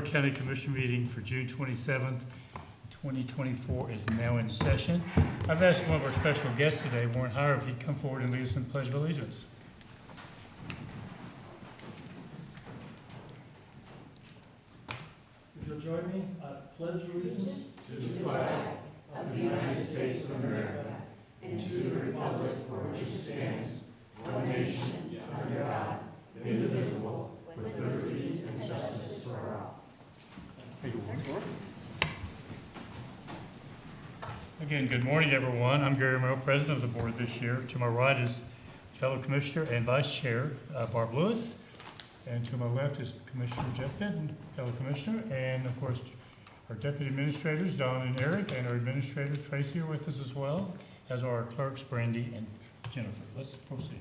Delaware County Commission meeting for June 27th, 2024 is now in session. I've asked one of our special guests today, Warren Heyer, if he'd come forward and lead us in the Pledge of Allegiance. If you'll join me, I pledge allegiance to the flag of the United States of America and to the republic for which it stands, one nation, under God, indivisible, with liberty and justice for all. Again, good morning, everyone. I'm Gary Merrill, President of the Board this year. To my right is fellow Commissioner and Vice Chair Barb Lewis. And to my left is Commissioner Jeff Benton, fellow Commissioner. And of course, our Deputy Administrators, Don and Eric, and our Administrator Tracy are with us as well, as are our clerks, Brandy and Jennifer. Let's proceed.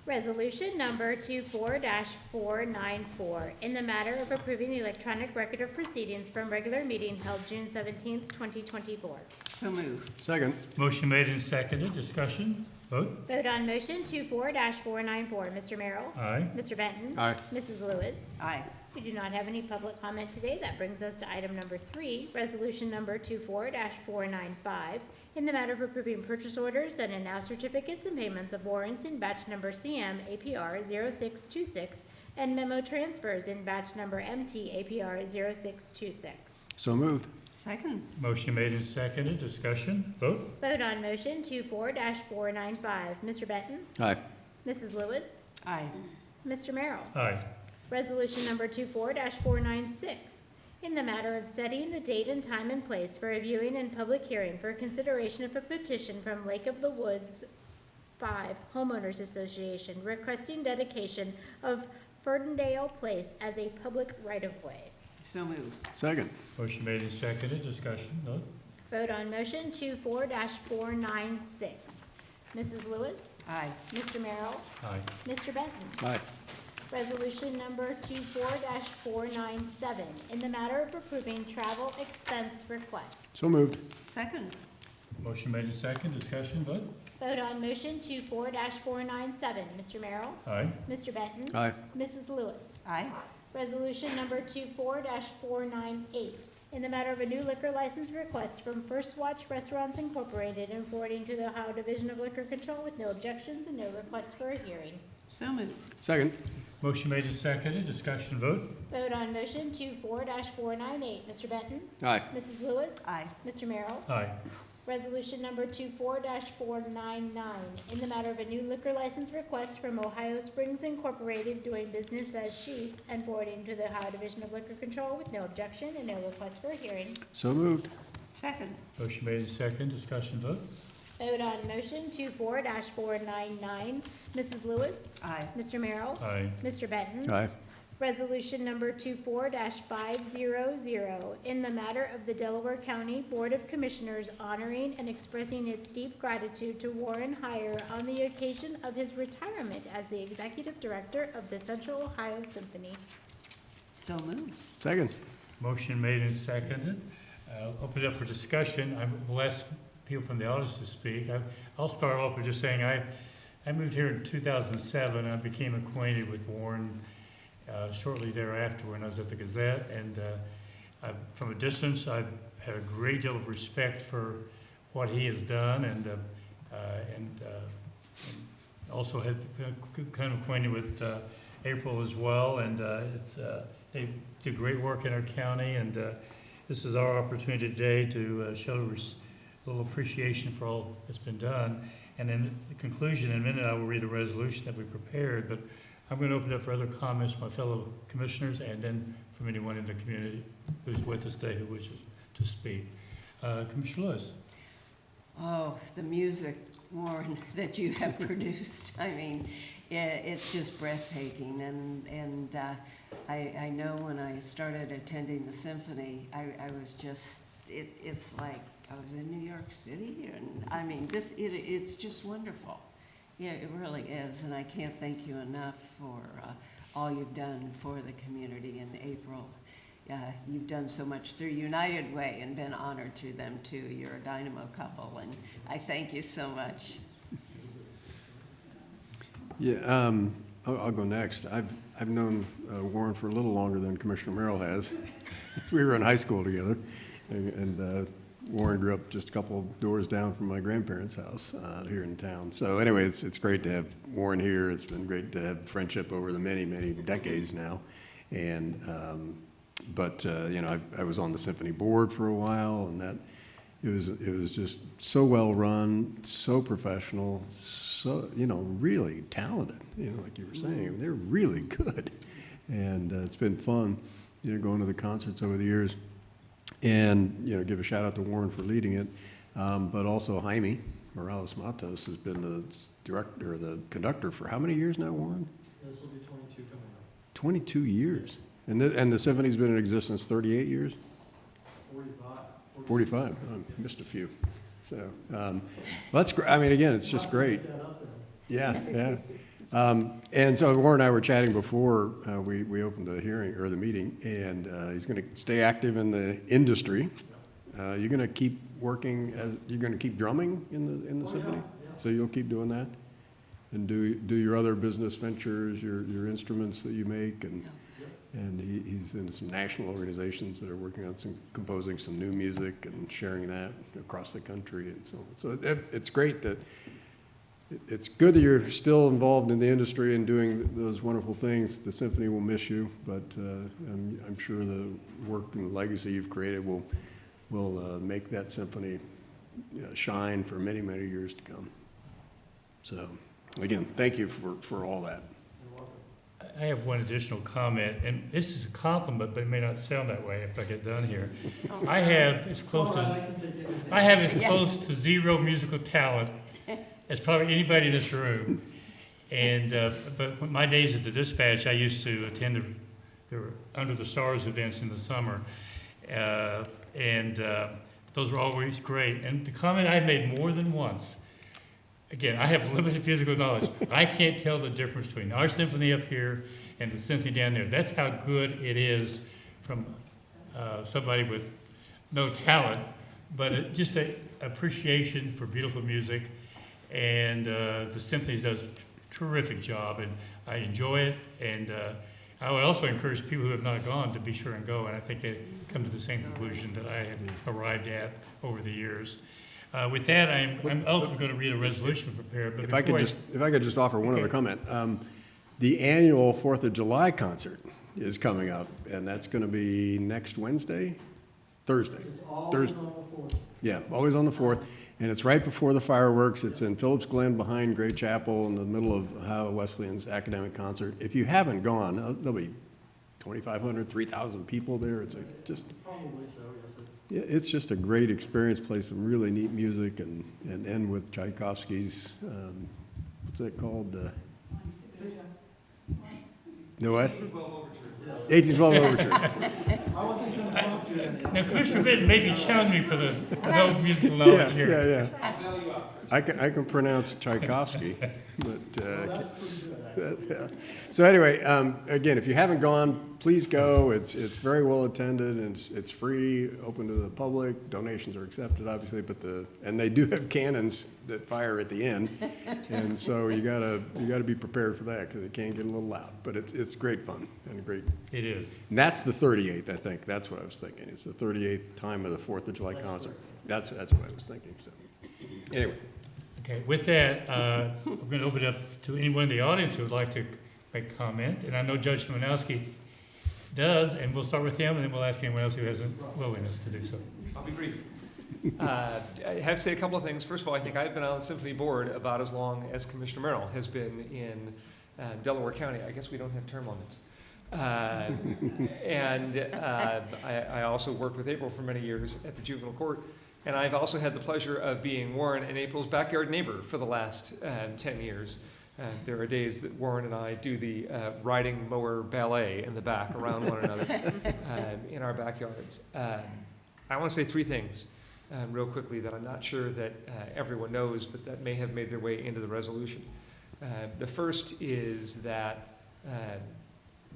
Resolution number 24-494, in the matter of approving the electronic record of proceedings from regular meeting held June 17th, 2024. So moved. Second. Motion made and seconded. Discussion. Vote. Vote on motion 24-494. Mr. Merrill? Aye. Mr. Benton? Aye. Mrs. Lewis? Aye. We do not have any public comment today. That brings us to item number 3, resolution number 24-495, in the matter of approving purchase orders and in-house certificates and payments of warrants in batch number CM APR 0626 and memo transfers in batch number MT APR 0626. So moved. Second. Motion made and seconded. Discussion. Vote. Vote on motion 24-495. Mr. Benton? Aye. Mrs. Lewis? Aye. Mr. Merrill? Aye. Resolution number 24-496, in the matter of setting the date and time and place for a viewing and public hearing for consideration of a petition from Lake of the Woods 5 Homeowners Association requesting dedication of Ferdendale Place as a public right-of-way. So moved. Second. Motion made and seconded. Discussion. Vote. Vote on motion 24-496. Mrs. Lewis? Aye. Mr. Merrill? Aye. Mr. Benton? Aye. Resolution number 24-497, in the matter of approving travel expense requests. So moved. Second. Motion made and seconded. Discussion. Vote. Vote on motion 24-497. Mr. Merrill? Aye. Mr. Benton? Aye. Mrs. Lewis? Aye. Resolution number 24-498, in the matter of a new liquor license request from First Watch Restaurants Incorporated and forwarding to the Ohio Division of Liquor Control with no objections and no request for a hearing. So moved. Second. Motion made and seconded. Discussion. Vote. Vote on motion 24-498. Mr. Benton? Aye. Mrs. Lewis? Aye. Mr. Merrill? Aye. Resolution number 24-499, in the matter of a new liquor license request from Ohio Springs Incorporated doing business as Sheetz and forwarding to the Ohio Division of Liquor Control with no objection and no request for a hearing. So moved. Second. Motion made and seconded. Discussion. Vote. Vote on motion 24-499. Mrs. Lewis? Aye. Mr. Merrill? Aye. Mr. Benton? Aye. Resolution number 24-500, in the matter of the Delaware County Board of Commissioners honoring and expressing its deep gratitude to Warren Heyer on the occasion of his retirement as the Executive Director of the Central Ohio Symphony. So moved. Second. Motion made and seconded. Open it up for discussion. I will ask people from the audience to speak. I'll start off with just saying I moved here in 2007. I became acquainted with Warren shortly thereafter when I was at the Gazette, and from a distance I've had a great deal of respect for what he has done, and also had kind of acquainted with April as well, and they did great work in our county, and this is our opportunity today to show a little appreciation for all that's been done. And in the conclusion, in a minute, I will read a resolution that we prepared, but I'm going to open it up for other comments from my fellow commissioners and then from anyone in the community who's with us today who wishes to speak. Commissioner Lewis. Oh, the music, Warren, that you have produced. I mean, it's just breathtaking. And I know when I started attending the symphony, I was just, it's like I was in New York City. And I mean, it's just wonderful. Yeah, it really is, and I can't thank you enough for all you've done for the community in April. You've done so much through United Way and been honored through them too. You're a dynamo couple, and I thank you so much. Yeah, I'll go next. I've known Warren for a little longer than Commissioner Merrill has. We were in high school together, and Warren grew up just a couple of doors down from my grandparents' house here in town. So anyway, it's great to have Warren here. It's been great to have friendship over the many, many decades now. And you know, I was on the symphony board for a while, and that it was just so well run, so professional, so, you know, really talented. You know, like you were saying, they're really good, and it's been fun, you know, going to the concerts over the years. And, you know, give a shout out to Warren for leading it, but also Jaime Morales Matos has been the director, the conductor for how many years now, Warren? This will be 22 coming up. 22 years. And the symphony's been in existence 38 years? 45. 45, I missed a few. So, well, that's great. I mean, again, it's just great. Put that up there. Yeah. And so Warren and I were chatting before we opened the hearing or the meeting, and he's going to stay active in the industry. You're going to keep working you're going to keep drumming in the symphony. Yeah. So you'll keep doing that, and do your other business ventures, your instruments that you make, and he's in some national organizations that are working on composing some new music and sharing that across the country and so on. So it's great that. It's good that you're still involved in the industry and doing those wonderful things. The symphony will miss you, but I'm sure the work and legacy you've created will make that symphony shine for many, many years to come. So, again, thank you for all that. You're welcome. I have one additional comment, and this is a compliment, but it may not sound that way if I get done here. I have as close All right, I to can take anything. I have as close to zero musical talent as probably anybody in this room. And but when my days at the Dispatch, I used to attend the Under the Stars events in the summer, and those were always great. And the comment I made more than once. Again, I have limited musical knowledge. I can't tell the difference between our symphony up here and the symphony down there. That's how good it is from somebody with no talent, but just an appreciation for beautiful music. And the symphony does a terrific job, and I enjoy it. And I would also encourage people who have not gone to be sure and go. And I think they come to the same conclusion that I have arrived at over the years. With that, I'm also going to read a resolution prepared. But If I could just offer one other comment. The annual 4th of July concert is coming up, and that's going to be next Thursday. It's always Thursday. on the 4th. Yeah, always on the 4th, and it's right before the fireworks. It's in Phillips Glen behind Great Chapel in the middle of Ohio Wesleyan's academic concert. If you haven't gone, there'll be 2,500, 3,000 people there. It's just, Probably so, yes. yeah, it's just a great experience. Play some really neat music and end with Tchaikovsky's, what's that called? No what? 1812 Overture. I wasn't going to come up to you and now, Commissioner Benton maybe challenge me for the no musical knowledge here. Yeah. I can pronounce Tchaikovsky, but that's pretty good, actually. so anyway, again, if you haven't gone, please go. It's very well attended, and it's free, open to the public. Donations are accepted, obviously, and they do have cannons that fire at the end, and so you gotta be prepared for that because it can get a little loud. But it's great fun and great. It is. And that's the 38th, I think. That's what I was thinking. It's the 38th time of the 4th of July concert. That's what I was thinking. So anyway. Okay, with that, we're going to open it up to anyone in the audience who would like to make a comment. And I know Judge Lemanowski does, and we'll start with him, and then we'll ask anyone else who has a willingness to do so. I'll be brief. I have to say a couple of things. First of all, I think I've been on the symphony board about as long as Commissioner Merrill has been in Delaware County. I guess we don't have term limits. I also worked with April for many years at the juvenile court. And I've also had the pleasure of being Warren and April's backyard neighbor for the last 10 years. There are days that Warren and I do the riding mower ballet in the back around one another in our backyards. I want to say three things real quickly that I'm not sure that everyone knows, but that may have made their way into the resolution. The first is that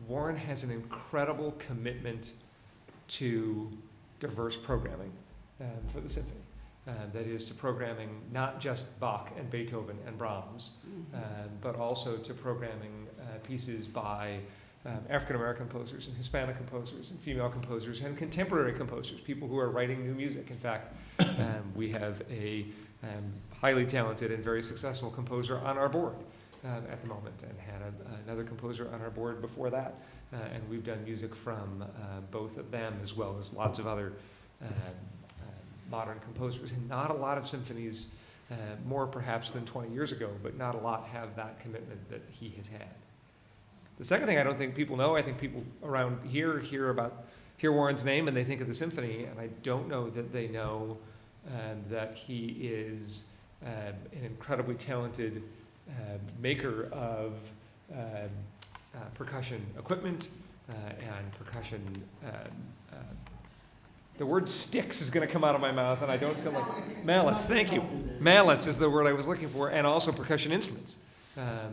Warren has an incredible commitment to diverse programming for the symphony. That is to programming not just Bach and Beethoven and Brahms, but also to programming pieces by African-American composers and Hispanic composers and female composers and contemporary composers, people who are writing new music. In fact, we have a highly talented and very successful composer on our board at the moment, and had another composer on our board before that. And we've done music from both of them, as well as lots of other modern composers. And not a lot of symphonies, more perhaps than 20 years ago, but not a lot have that commitment that he has had. The second thing I don't think people know, I think people around here hear Warren's name and they think of the symphony, and I don't know that they know that he is an incredibly talented maker of percussion equipment and percussion. The word sticks is going to come out of my mouth, and I don't feel like mallets. Thank you. Mallets is the word I was looking for, and also percussion instruments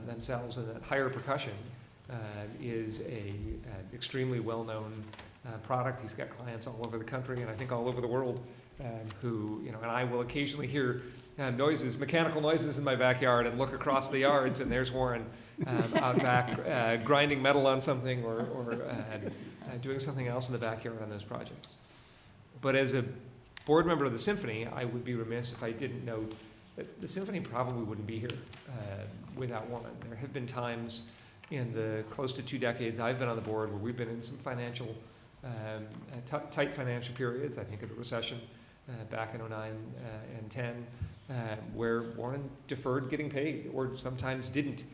themselves. And that higher percussion is an extremely well-known product. He's got clients all over the country, and I think all over the world, who, you know, and I will occasionally hear noises, mechanical noises in my backyard, and look across the yards, and there's Warren out back grinding metal on something or doing something else in the backyard on those projects. But as a board member of the symphony, I would be remiss if I didn't note that the symphony probably wouldn't be here without Warren. There have been times in the close to 2 decades I've been on the board where we've been in some financial, tight financial periods. I think of the recession back in 09 and 10, where Warren deferred getting paid, or sometimes didn't,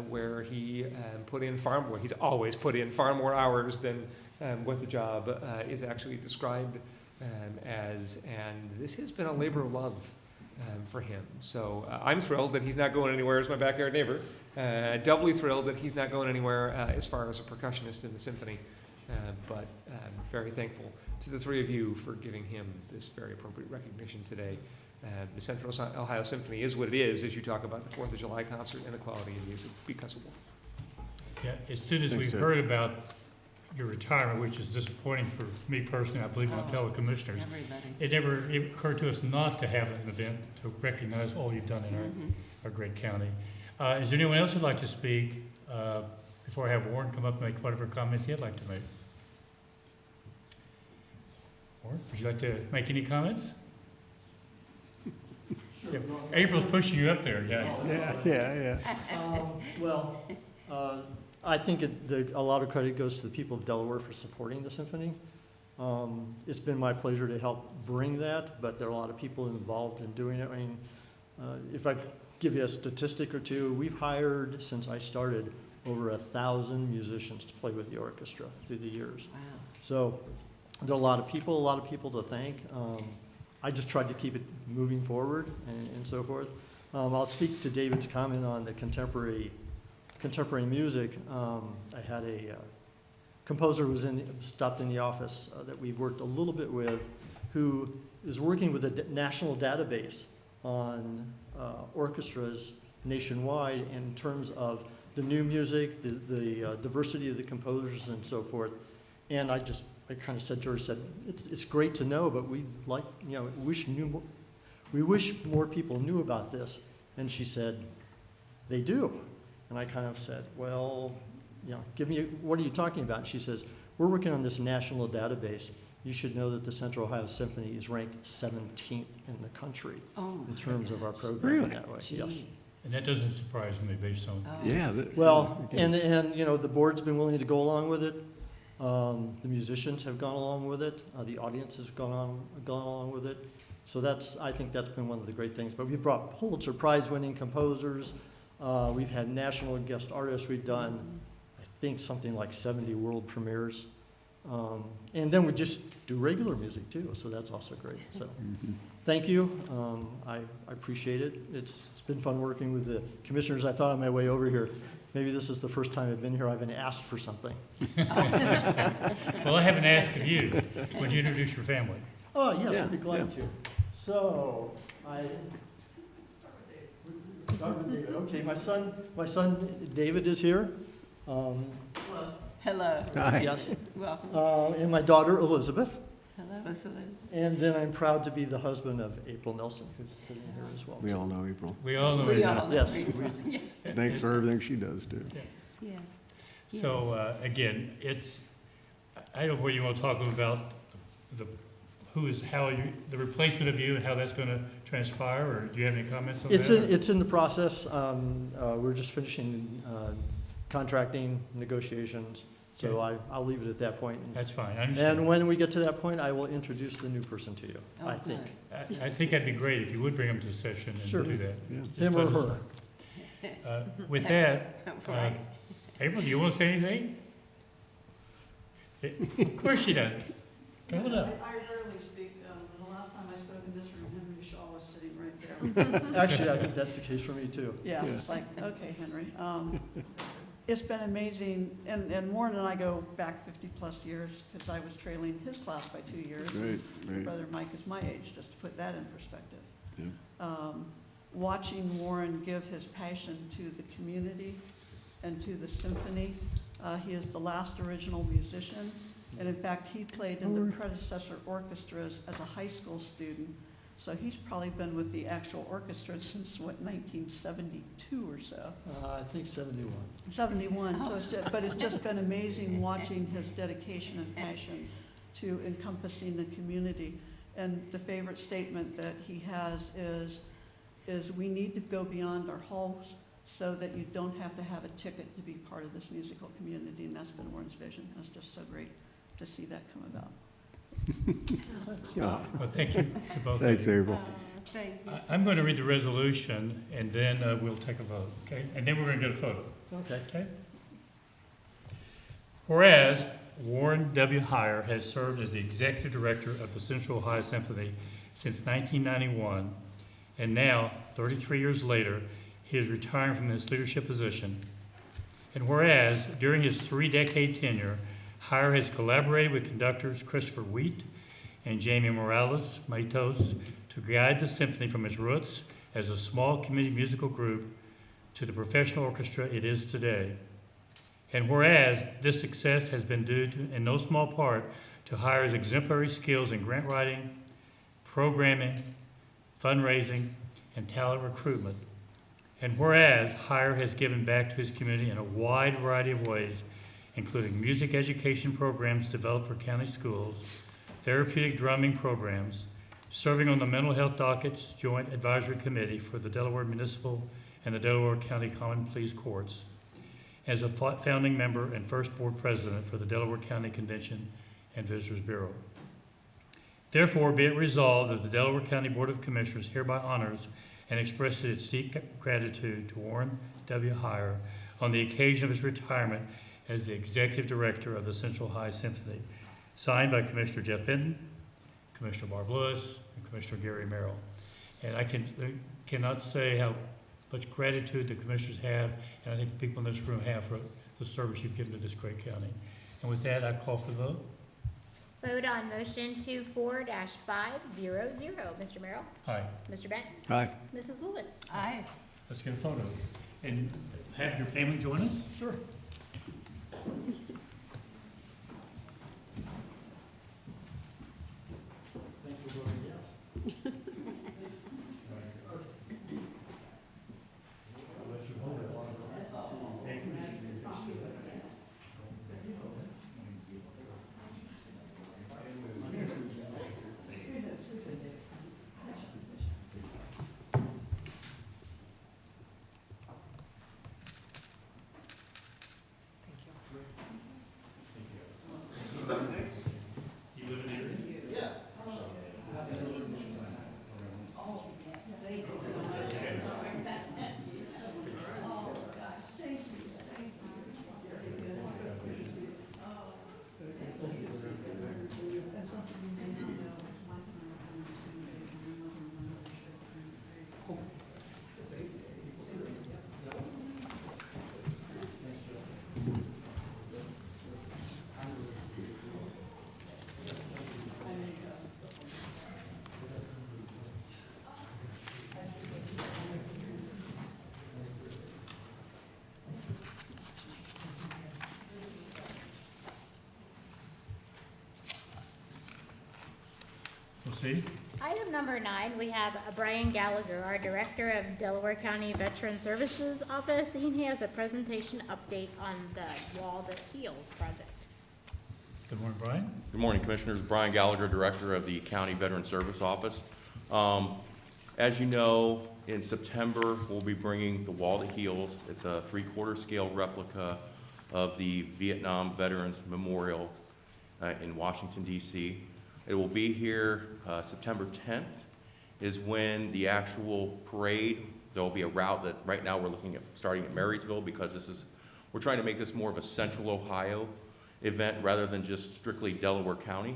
where he put in far more. He's always put in far more hours than what the job is actually described as, and this has been a labor of love for him. So I'm thrilled that he's not going anywhere as my backyard neighbor. Doubly thrilled that he's not going anywhere as far as a percussionist in the symphony, but very thankful to the three of you for giving him this very appropriate recognition today. The Central Ohio Symphony is what it is as you talk about the 4th of July concert and the quality of music because of Warren. Yeah, as soon as Thanks, we sir. heard about your retirement, which is disappointing for me personally, I believe my fellow commissioners, Everybody. it never occurred to us not to have an event to recognize all you've done in our great county. Is there anyone else who'd like to speak before I have Warren come up and make whatever comments he'd like to make? Warren, would you like to make any comments? Sure. Yeah. no, April's pushing you up there, yeah. Yeah. Well, I think a lot of credit goes to the people of Delaware for supporting the symphony. It's been my pleasure to help bring that, but there are a lot of people involved in doing it. I mean, if I give you a statistic or two, we've hired, since I started, over 1,000 musicians to play with the orchestra through the years. Wow. So there are a lot of people to thank. I just tried to keep it moving forward and so forth. I'll speak to David's comment on the contemporary music. I had a composer who was stopped in the office that we've worked a little bit with, who is working with a national database on orchestras nationwide in terms of the new music, the diversity of the composers and so forth. And I kind of said to her, it's great to know, but we like, you know, we wish more people knew about this. And she said, they do. And I kind of said, well, you know, what are you talking about? And she says, we're working on this national database. You should know that the Central Ohio Symphony is ranked 17th in the country in terms of our programming Really? that way. Gee. Yes. And that doesn't surprise me based on, Oh. Yeah. Well, and you know, the board's been willing to go along with it. The musicians have gone along with it. The audience has gone along with it. So I think that's been one of the great things. But we've brought Pulitzer Prize-winning composers. We've had national guest artists. We've done, I think, something like 70 world premieres. And then we just do regular music too, so that's also great. So thank you. I appreciate it. It's been fun working with the commissioners. I thought on my way over here, maybe this is the first time I've been here, I've been asked for something. well, I haven't asked of you. Would you introduce your family? Oh, yes, Yeah, I'd be glad to. So, start with David. Okay, my son David is here. Hello. Hi. Yes. Welcome. And my daughter Elizabeth. Hello, Elizabeth. And then I'm proud to be the husband of April Nelson, who's sitting here as well. We all know April. We all know We it. all know Yes. people. we- Thanks for everything she does too. Yes. So, again, I don't know where you want to talk about the, the replacement of you and how that's going to transpire, or do you have any comments on that? It's in the process. We're just finishing contracting negotiations, so I'll leave it at that point. That's fine, I understand. And when we get to that point, I will introduce the new person to you, Oh, I think. I think that'd be great if you would bring them to the session and Sure. do that. Yeah. Just Him or let us her. know. With that, Right. April, do you want to say anything? Of course she does. Come on up. I rarely speak. The last time I spoke in this room, Henry Shaw was sitting right there. Actually, I think that's the case for me, too. Yeah, it's like, okay, Henry. It's been amazing, and Warren and I go back 50-plus years, because I was trailing his class by 2 years. Right, My right. brother Mike is my age, just to put that in perspective. Yeah. Watching Warren give his passion to the community and to the symphony. He is the last original musician, and in fact, he played in the predecessor orchestras as a high school student. So he's probably been with the actual orchestra since, what, 1972 or so? I think 71. 71, so but it's just been amazing watching his dedication and passion to encompassing the community. And the favorite statement that he has is we need to go beyond our halls so that you don't have to have a ticket to be part of this musical community, and that's been Warren's vision. It's just so great to see that come about. Well, thank you to both of you. Thanks, April. Thank you. I'm going to read the resolution, and then we'll take a vote, okay? And then we're going to get a photo, Okay. okay? Whereas Warren W. Heyer has served as the executive director of the Central Ohio Symphony since 1991, and now, 33 years later, he is retiring from this leadership position. And whereas during his 3-decade tenure, Heyer has collaborated with conductors Christopher Wheat and Jamie Morales Matos to guide the symphony from its roots as a small community musical group to the professional orchestra it is today. And whereas this success has been due to, in no small part, to Heyer's exemplary skills in grant writing, programming, fundraising, and talent recruitment. And whereas Heyer has given back to his community in a wide variety of ways, including music education programs developed for county schools, therapeutic drumming programs, serving on the Mental Health Dockets Joint Advisory Committee for the Delaware Municipal and the Delaware County Common Pleas Courts, as a founding member and first board president for the Delaware County Convention and Visitors Bureau. Therefore, be it resolved that the Delaware County Board of Commissioners hereby honors and expresses its deep gratitude to Warren W. Heyer on the occasion of his retirement as the executive director of the Central Ohio Symphony, signed by Commissioner Jeff Benton, Commissioner Barb Lewis, and Commissioner Gary Merrill. And I cannot say how much gratitude the commissioners have, and I think the people in this room have, for the service you've given to this great county. And with that, I call for the vote. Vote on motion 24-500. Mr. Merrill? Aye. Mr. Benton? Hi. Mrs. Lewis? Aye. Let's get a photo. And have your family join us? Sure. Thanks for voting yes. Thank you. proceed. Item number 9, we have Brian Gallagher, our Director of Delaware County Veteran Services Office, and he has a presentation update on the Wall That Heals project. Good morning, Brian. Good morning, Commissioners. Brian Gallagher, Director of the County Veteran Service Office. As you know, in September, we'll be bringing the Wall That Heals. It's a 3/4 scale replica of the Vietnam Veterans Memorial in Washington, D.C. It will be here September 10th is when the actual parade, there'll be a route that right now we're looking at starting at Marysville because we're trying to make this more of a central Ohio event rather than just strictly Delaware County.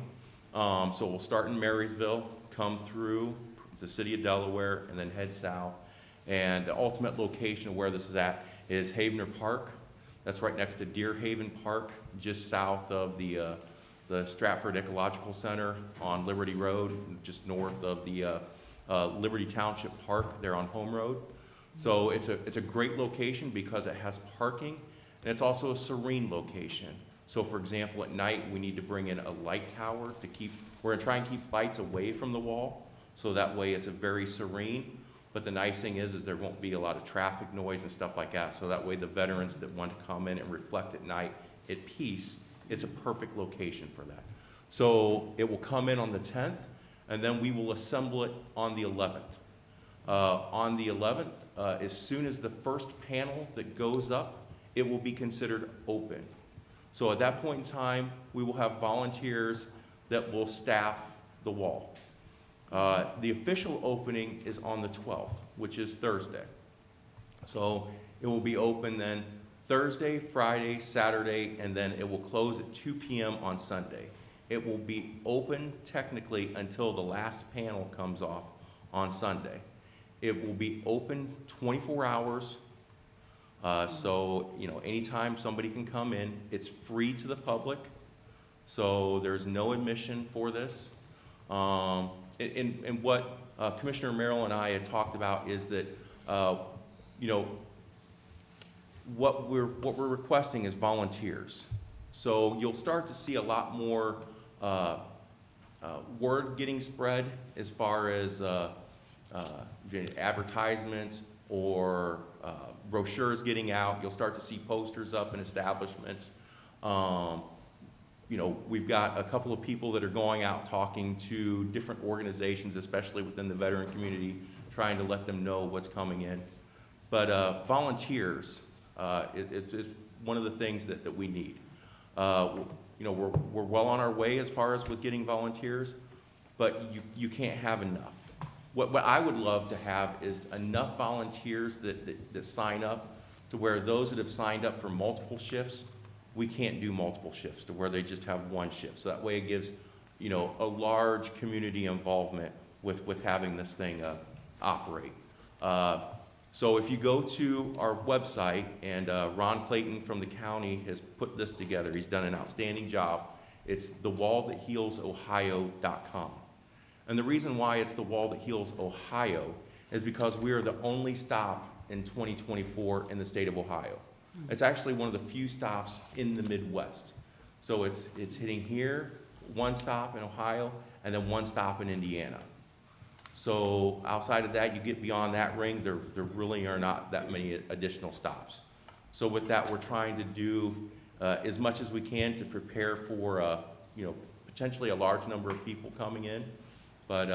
So we'll start in Marysville, come through the city of Delaware, and then head south. And the ultimate location of where this is at is Havener Park. That's right next to Deer Haven Park, just south of the Stratford Ecological Center on Liberty Road, just north of the Liberty Township Park there on Home Road. So it's a great location because it has parking, and it's also a serene location. So for example, at night, we need to bring in a light tower we're gonna try and keep lights away from the wall, so that way it's a very serene. But the nice thing is there won't be a lot of traffic noise and stuff like that, so that way the veterans that want to come in and reflect at night at peace, it's a perfect location for that. So it will come in on the 10th, and then we will assemble it on the 11th. On the 11th, as soon as the first panel that goes up, it will be considered open. So at that point in time, we will have volunteers that will staff the wall. The official opening is on the 12th, which is Thursday. So it will be open then Thursday, Friday, Saturday, and then it will close at 2 p.m. on Sunday. It will be open technically until the last panel comes off on Sunday. It will be open 24 hours. So, anytime somebody can come in. It's free to the public, so there's no admission for this. And what Commissioner Merrill and I had talked about is that, what we're requesting is volunteers. So you'll start to see a lot more word getting spread as far as advertisements or brochures getting out. You'll start to see posters up in establishments. We've got a couple of people that are going out talking to different organizations, especially within the veteran community, trying to let them know what's coming in. But volunteers, it's one of the things that we need. We're well on our way as far as with getting volunteers, but you can't have enough. What I would love to have is enough volunteers that sign up to where those that have signed up for multiple shifts, we can't do multiple shifts to where they just have one shift. So that way it gives, a large community involvement with having this thing operate. So if you go to our website, and Ron Clayton from the county has put this together, he's done an outstanding job. It's thewallthathealsohio.com. And the reason why it's the Wall That Heals Ohio is because we are the only stop in 2024 in the state of Ohio. It's actually one of the few stops in the Midwest. So it's hitting here, one stop in Ohio, and then one stop in Indiana. So outside of that, you get beyond that ring, there really are not that many additional stops. So with that, we're trying to do as much as we can to prepare for potentially a large number of people coming in. But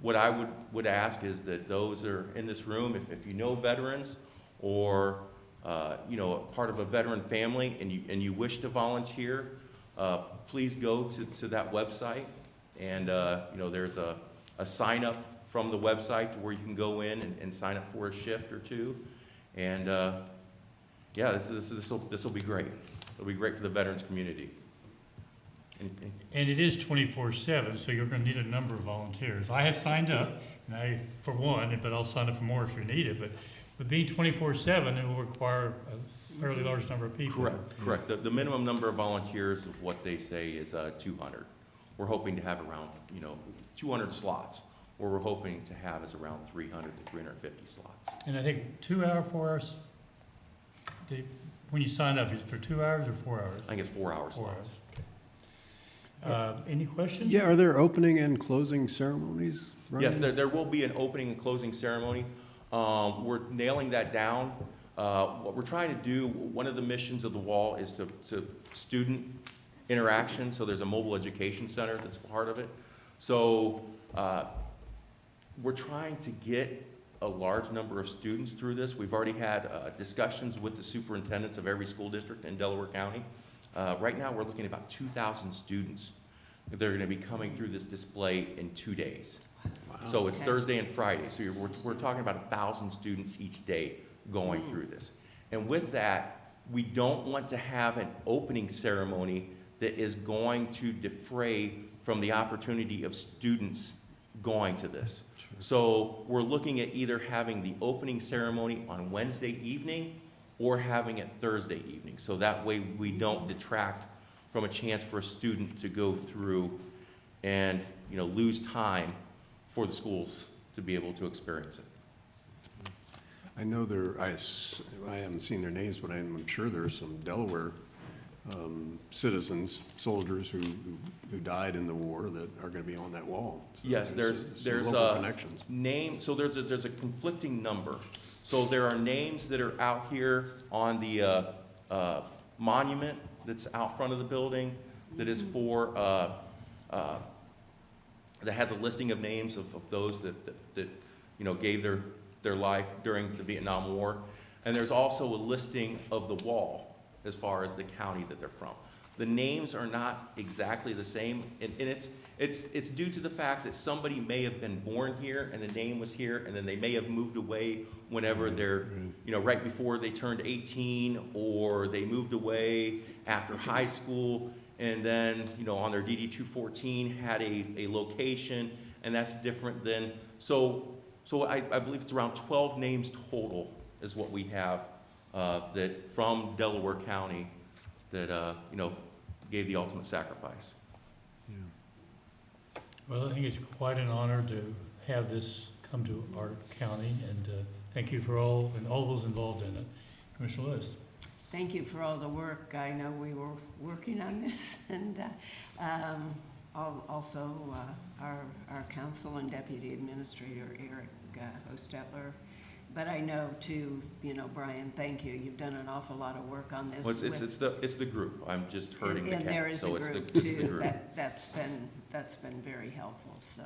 what I would ask is that those that are in this room, if you know veterans or part of a veteran family and you wish to volunteer, please go to that website, and there's a sign up from the website to where you can go in and sign up for a shift or two, and this will be great. It'll be great for the veterans community. And it is 24/7, so you're going to need a number of volunteers. I have signed up, and for one, but I'll sign up for more if you need it. But being 24/7, it will require a fairly large number of people. Correct. The minimum number of volunteers of what they say is 200. We're hoping to have around 200 slots. What we're hoping to have is around 300 to 350 slots. And I think 2 hours, 4 hours. When you sign up, is it for 2 hours or 4 hours? I think it's 4 hour 4 slots. hours. Okay. Any questions? Yeah, are there opening and closing ceremonies? Yes, Brian? there will be an opening and closing ceremony. We're nailing that down. What we're trying to do, one of the missions of the wall is to student interaction, so there's a mobile education center that's part of it. So we're trying to get a large number of students through this. We've already had discussions with the superintendents of every school district in Delaware County. Right now, we're looking at about 2,000 students that are going to be coming through this display in 2 days. So it's Okay. Thursday and Friday, so we're talking about 1,000 students each day going through this. And with that, we don't want to have an opening ceremony that is going to defray from the opportunity of students going to this. So we're looking at either having the opening ceremony on Wednesday evening or having it Thursday evening. So that way we don't detract from a chance for a student to go through and, lose time for the schools to be able to experience it. I know I haven't seen their names, but I'm sure there's some Delaware citizens, soldiers who died in the war that are going to be on that wall. So Yes, there's some local connections. so there's a conflicting number. So there are names that are out here on the monument that's out front of the building that is for, that has a listing of names of those that gave their life during the Vietnam War. And there's also a listing of the wall as far as the county that they're from. The names are not exactly the same, and it's due to the fact that somebody may have been born here and the name was here, and then they may have moved away whenever they're, right before they turned 18, or they moved away after high school, and then, on their DD-214 had a location, and that's different than, so I believe it's around 12 names total is what we have that from Delaware County that, gave the ultimate sacrifice. Well, I think it's quite an honor to have this come to our county, and thank you for all those involved in it. Commissioner Lewis. Thank you for all the work. I know we were working on this, and also our council and deputy administrator, Eric Hostetler. But I know too, Brian, thank you. You've done an awful lot of work on this. Well, it's the group. I'm just hurting the And there cat, is so a it's the group it's the too. group. That's been very helpful. So,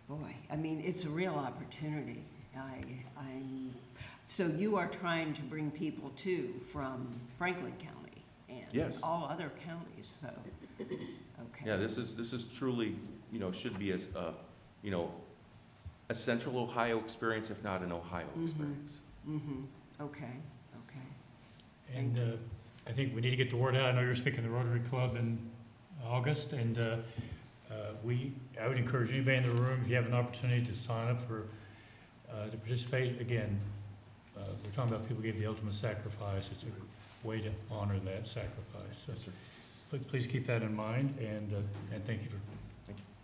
boy, I mean, it's a real opportunity. So you are trying to bring people too from Franklin County and Yes. all other counties. So, okay. Yeah, this is truly, should be a central Ohio experience, if not an Ohio experience. Okay. And I think we need to get the word out. I know you're speaking to the Rotary Club in August, and I would encourage anybody in the room, if you have an opportunity to sign up for, to participate. Again, we're talking about people who gave the ultimate sacrifice. It's a way to honor that sacrifice. So Yes, sir. please keep that in mind, and thank you for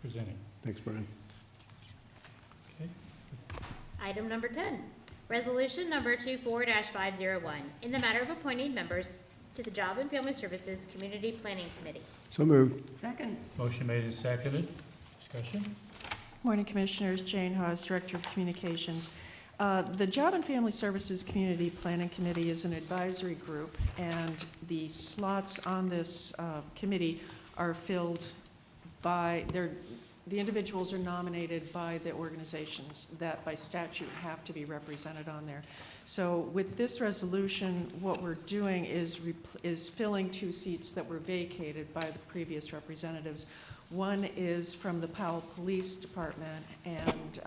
presenting. Thanks, Brian. Okay. Item number 10, resolution number 24-501, in the matter of appointing members to the Job and Family Services Community Planning Committee. So moved. Second. Motion made and seconded. Discussion? Morning, Commissioners. Jane Hawes, Director of Communications. The Job and Family Services Community Planning Committee is an advisory group, and the slots on this committee are filled by, the individuals are nominated by the organizations that by statute have to be represented on there. So with this resolution, what we're doing is filling 2 seats that were vacated by the previous representatives. One is from the Powell Police Department, and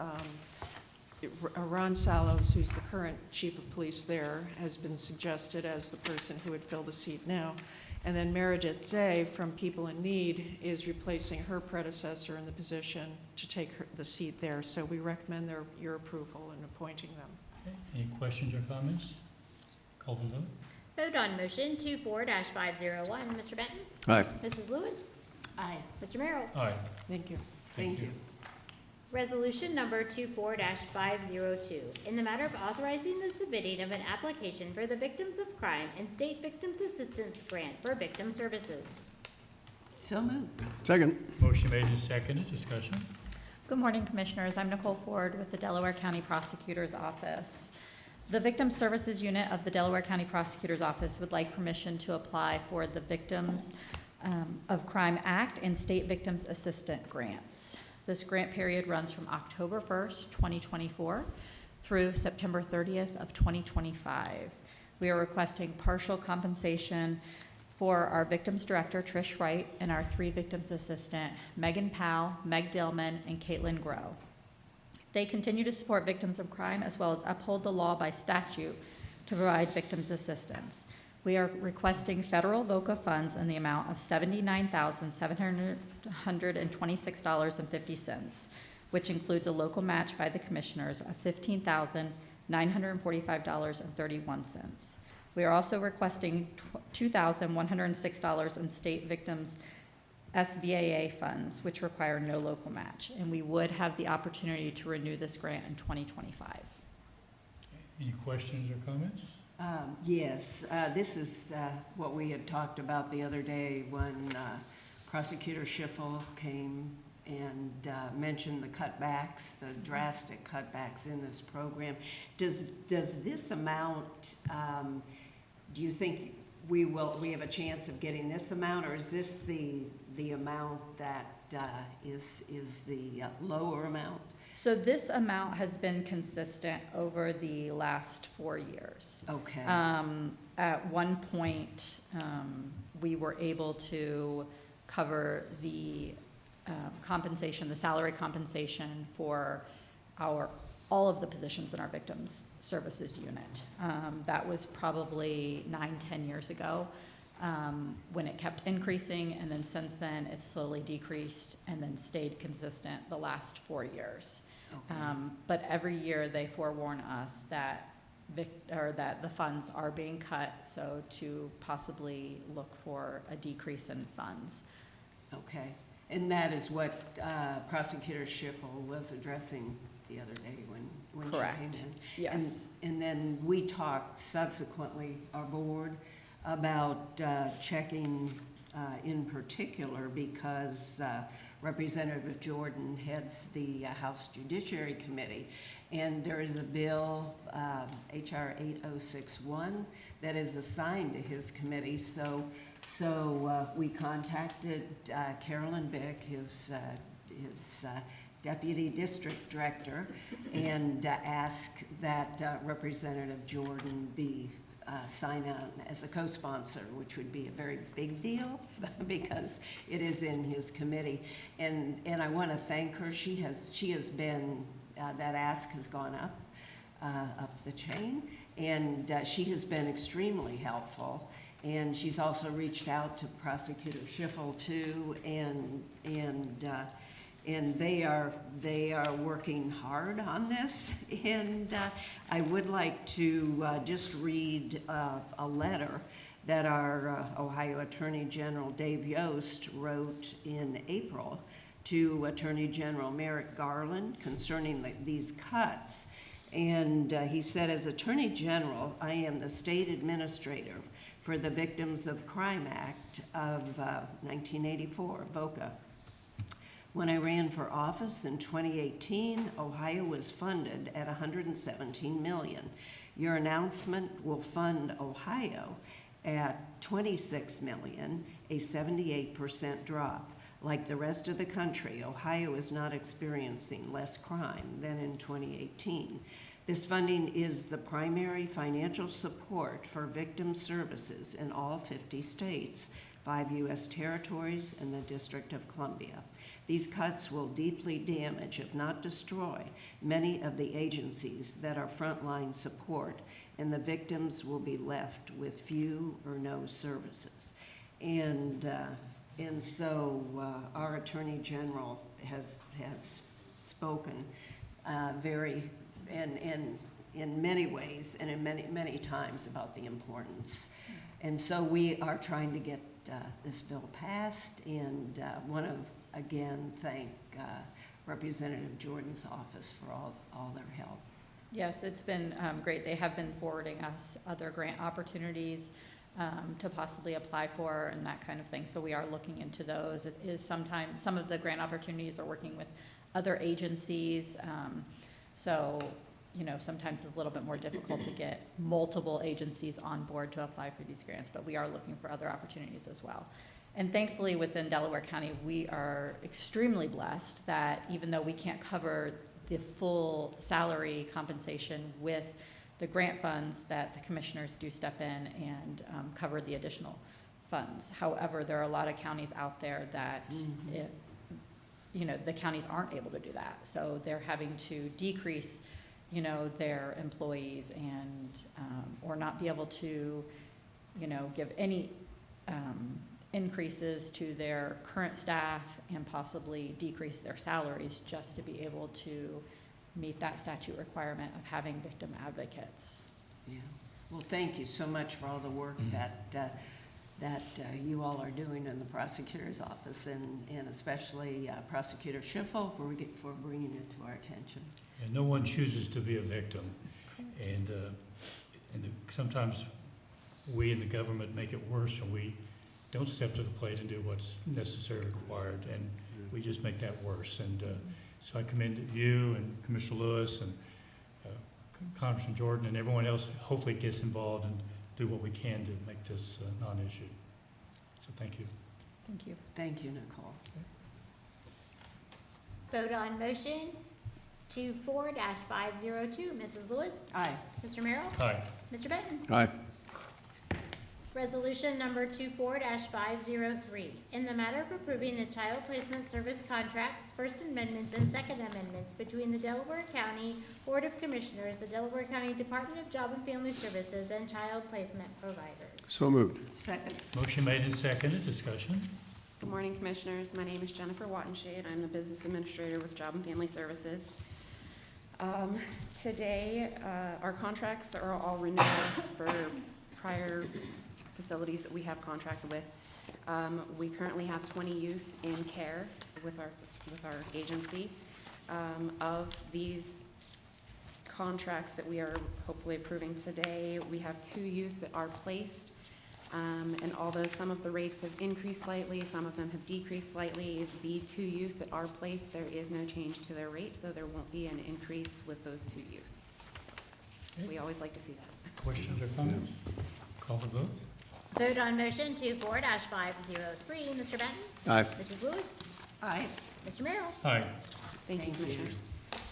Ron Sallows, who's the current chief of police there, has been suggested as the person who would fill the seat now. And then Meredith Day from People in Need is replacing her predecessor in the position to take the seat there. So we recommend your approval in appointing them. Okay. Any questions or comments? Call for the vote. Vote on motion 24-501. Mr. Benton? Aye. Mrs. Lewis? Aye. Mr. Merrill? Aye. Thank you. Thank you. Resolution number 24-502, in the matter of authorizing the submitting of an application for the Victims of Crime and State Victims Assistance Grant for victim services. So moved. Second. Motion made and seconded, discussion. Good morning, Commissioners. I'm Nicole Ford with the Delaware County Prosecutor's Office. The Victim Services Unit of the Delaware County Prosecutor's Office would like permission to apply for the Victims of Crime Act and State Victims Assistant grants. This grant period runs from October 1st, 2024 through September 30th of 2025. We are requesting partial compensation for our Victims Director, Trish Wright, and our 3 Victims Assistant, Megan Powell, Meg Dillman, and Caitlin Grow. They continue to support victims of crime as well as uphold the law by statute to provide victims assistance. We are requesting federal VOCA funds in the amount of $79,726.50, which includes a local match by the Commissioners of $15,945.31. We are also requesting $2,106 in state victims SVAA funds, which require no local match, and we would have the opportunity to renew this grant in 2025. Any questions or comments? Yes, this is what we had talked about the other day when Prosecutor Schiffel came and mentioned the cutbacks, the drastic cutbacks in this program. Does this amount, do you think we have a chance of getting this amount, or is this the amount that is the lower amount? So this amount has been consistent over the last 4 years. Okay. At one point, we were able to cover the compensation, the salary compensation for all of the positions in our Victims Services Unit. That was probably 9-10 years ago, when it kept increasing, and then since then it's slowly decreased and then stayed consistent the last 4 years. Okay. But every year they forewarn us that that the funds are being cut, so to possibly look for a decrease in funds. Okay, and that is what Prosecutor Schiffel was addressing the other day when she Correct. came in. Yes. And then we talked subsequently, our board, about checking in particular because Representative Jordan heads the House Judiciary Committee, and there is a bill, HR 8061, that is assigned to his committee. So we contacted Carolyn Bick, his deputy district director, and asked that Representative Jordan be sign on as a co-sponsor, which would be a very big deal because it is in his committee. And I want to thank her. She has been, that ask has gone up the chain, and she has been extremely helpful. And she's also reached out to Prosecutor Schiffel too, and they are working hard on this. And I would like to just read a letter that our Ohio Attorney General Dave Yost wrote in April to Attorney General Merrick Garland concerning these cuts. And he said, as Attorney General, I am the state administrator for the Victims of Crime Act of 1984, VOCA. When I ran for office in 2018, Ohio was funded at $117 million. Your announcement will fund Ohio at $26 million, a 78% drop. Like the rest of the country, Ohio is not experiencing less crime than in 2018. This funding is the primary financial support for victim services in all 50 states, 5 U.S. territories, and the District of Columbia. These cuts will deeply damage, if not destroy, many of the agencies that are frontline support, and the victims will be left with few or no services. And so our Attorney General has spoken in many ways and in many times about the importance. And so we are trying to get this bill passed, and want to again thank Representative Jordan's office for all their help. Yes, it's been great. They have been forwarding us other grant opportunities. to possibly apply for and that kind of thing. So we are looking into those. It is sometimes, some of the grant opportunities are working with other agencies. So, you know, sometimes it's a little bit more difficult to get multiple agencies on board to apply for these grants, but we are looking for other opportunities as well. And thankfully, within Delaware County, we are extremely blessed that even though we can't cover the full salary compensation with the grant funds, that the commissioners do step in and cover the additional funds. However, there are a lot of counties out there that, you know, the counties aren't able to do that. So they're having to decrease, you know, their employees and, or not be able to, you know, give any increases to their current staff and possibly decrease their salaries just to be able to meet that statute requirement of having victim advocates. Yeah. Well, thank you so much for all the work that you all are doing in the prosecutor's office, and especially Prosecutor Schiffel for bringing it to our attention. And no one chooses to be a victim. And sometimes we in the government make it worse, and we don't step to the plate and do what's necessary required, and we just make that worse. And so I commend you and Commissioner Lewis and Congressman Jordan and everyone else hopefully gets involved and do what we can to make this non-issue. So thank you. Thank you. Thank you, Nicole. Vote on motion 24-502. Mrs. Lewis? Aye. Mr. Merrill? Aye. Mr. Benton? Aye. Resolution number 24-503, in the matter of approving the child placement service contracts, First Amendments and Second Amendments between the Delaware County Board of Commissioners, the Delaware County Department of Job and Family Services, and child placement providers. So moved. Second. Motion made and seconded. Discussion. Good morning, Commissioners. My name is Jennifer Wattenshade. I'm the Business Administrator with Job and Family Services. Today, our contracts are all renewals for prior facilities that we have contracted with. We currently have 20 youth in care with our agency. Of these contracts that we are hopefully approving today, we have 2 youth that are placed. And although some of the rates have increased slightly, some of them have decreased slightly, the 2 youth that are placed, there is no change to their rate, so there won't be an increase with those 2 youth. So we always like to see that. Questions or comments? Call the vote. Vote on motion 24-503. Mr. Benton? Aye. Mrs. Lewis? Aye. Mr. Merrill? Aye. Thank you, Thank you. Commissioners.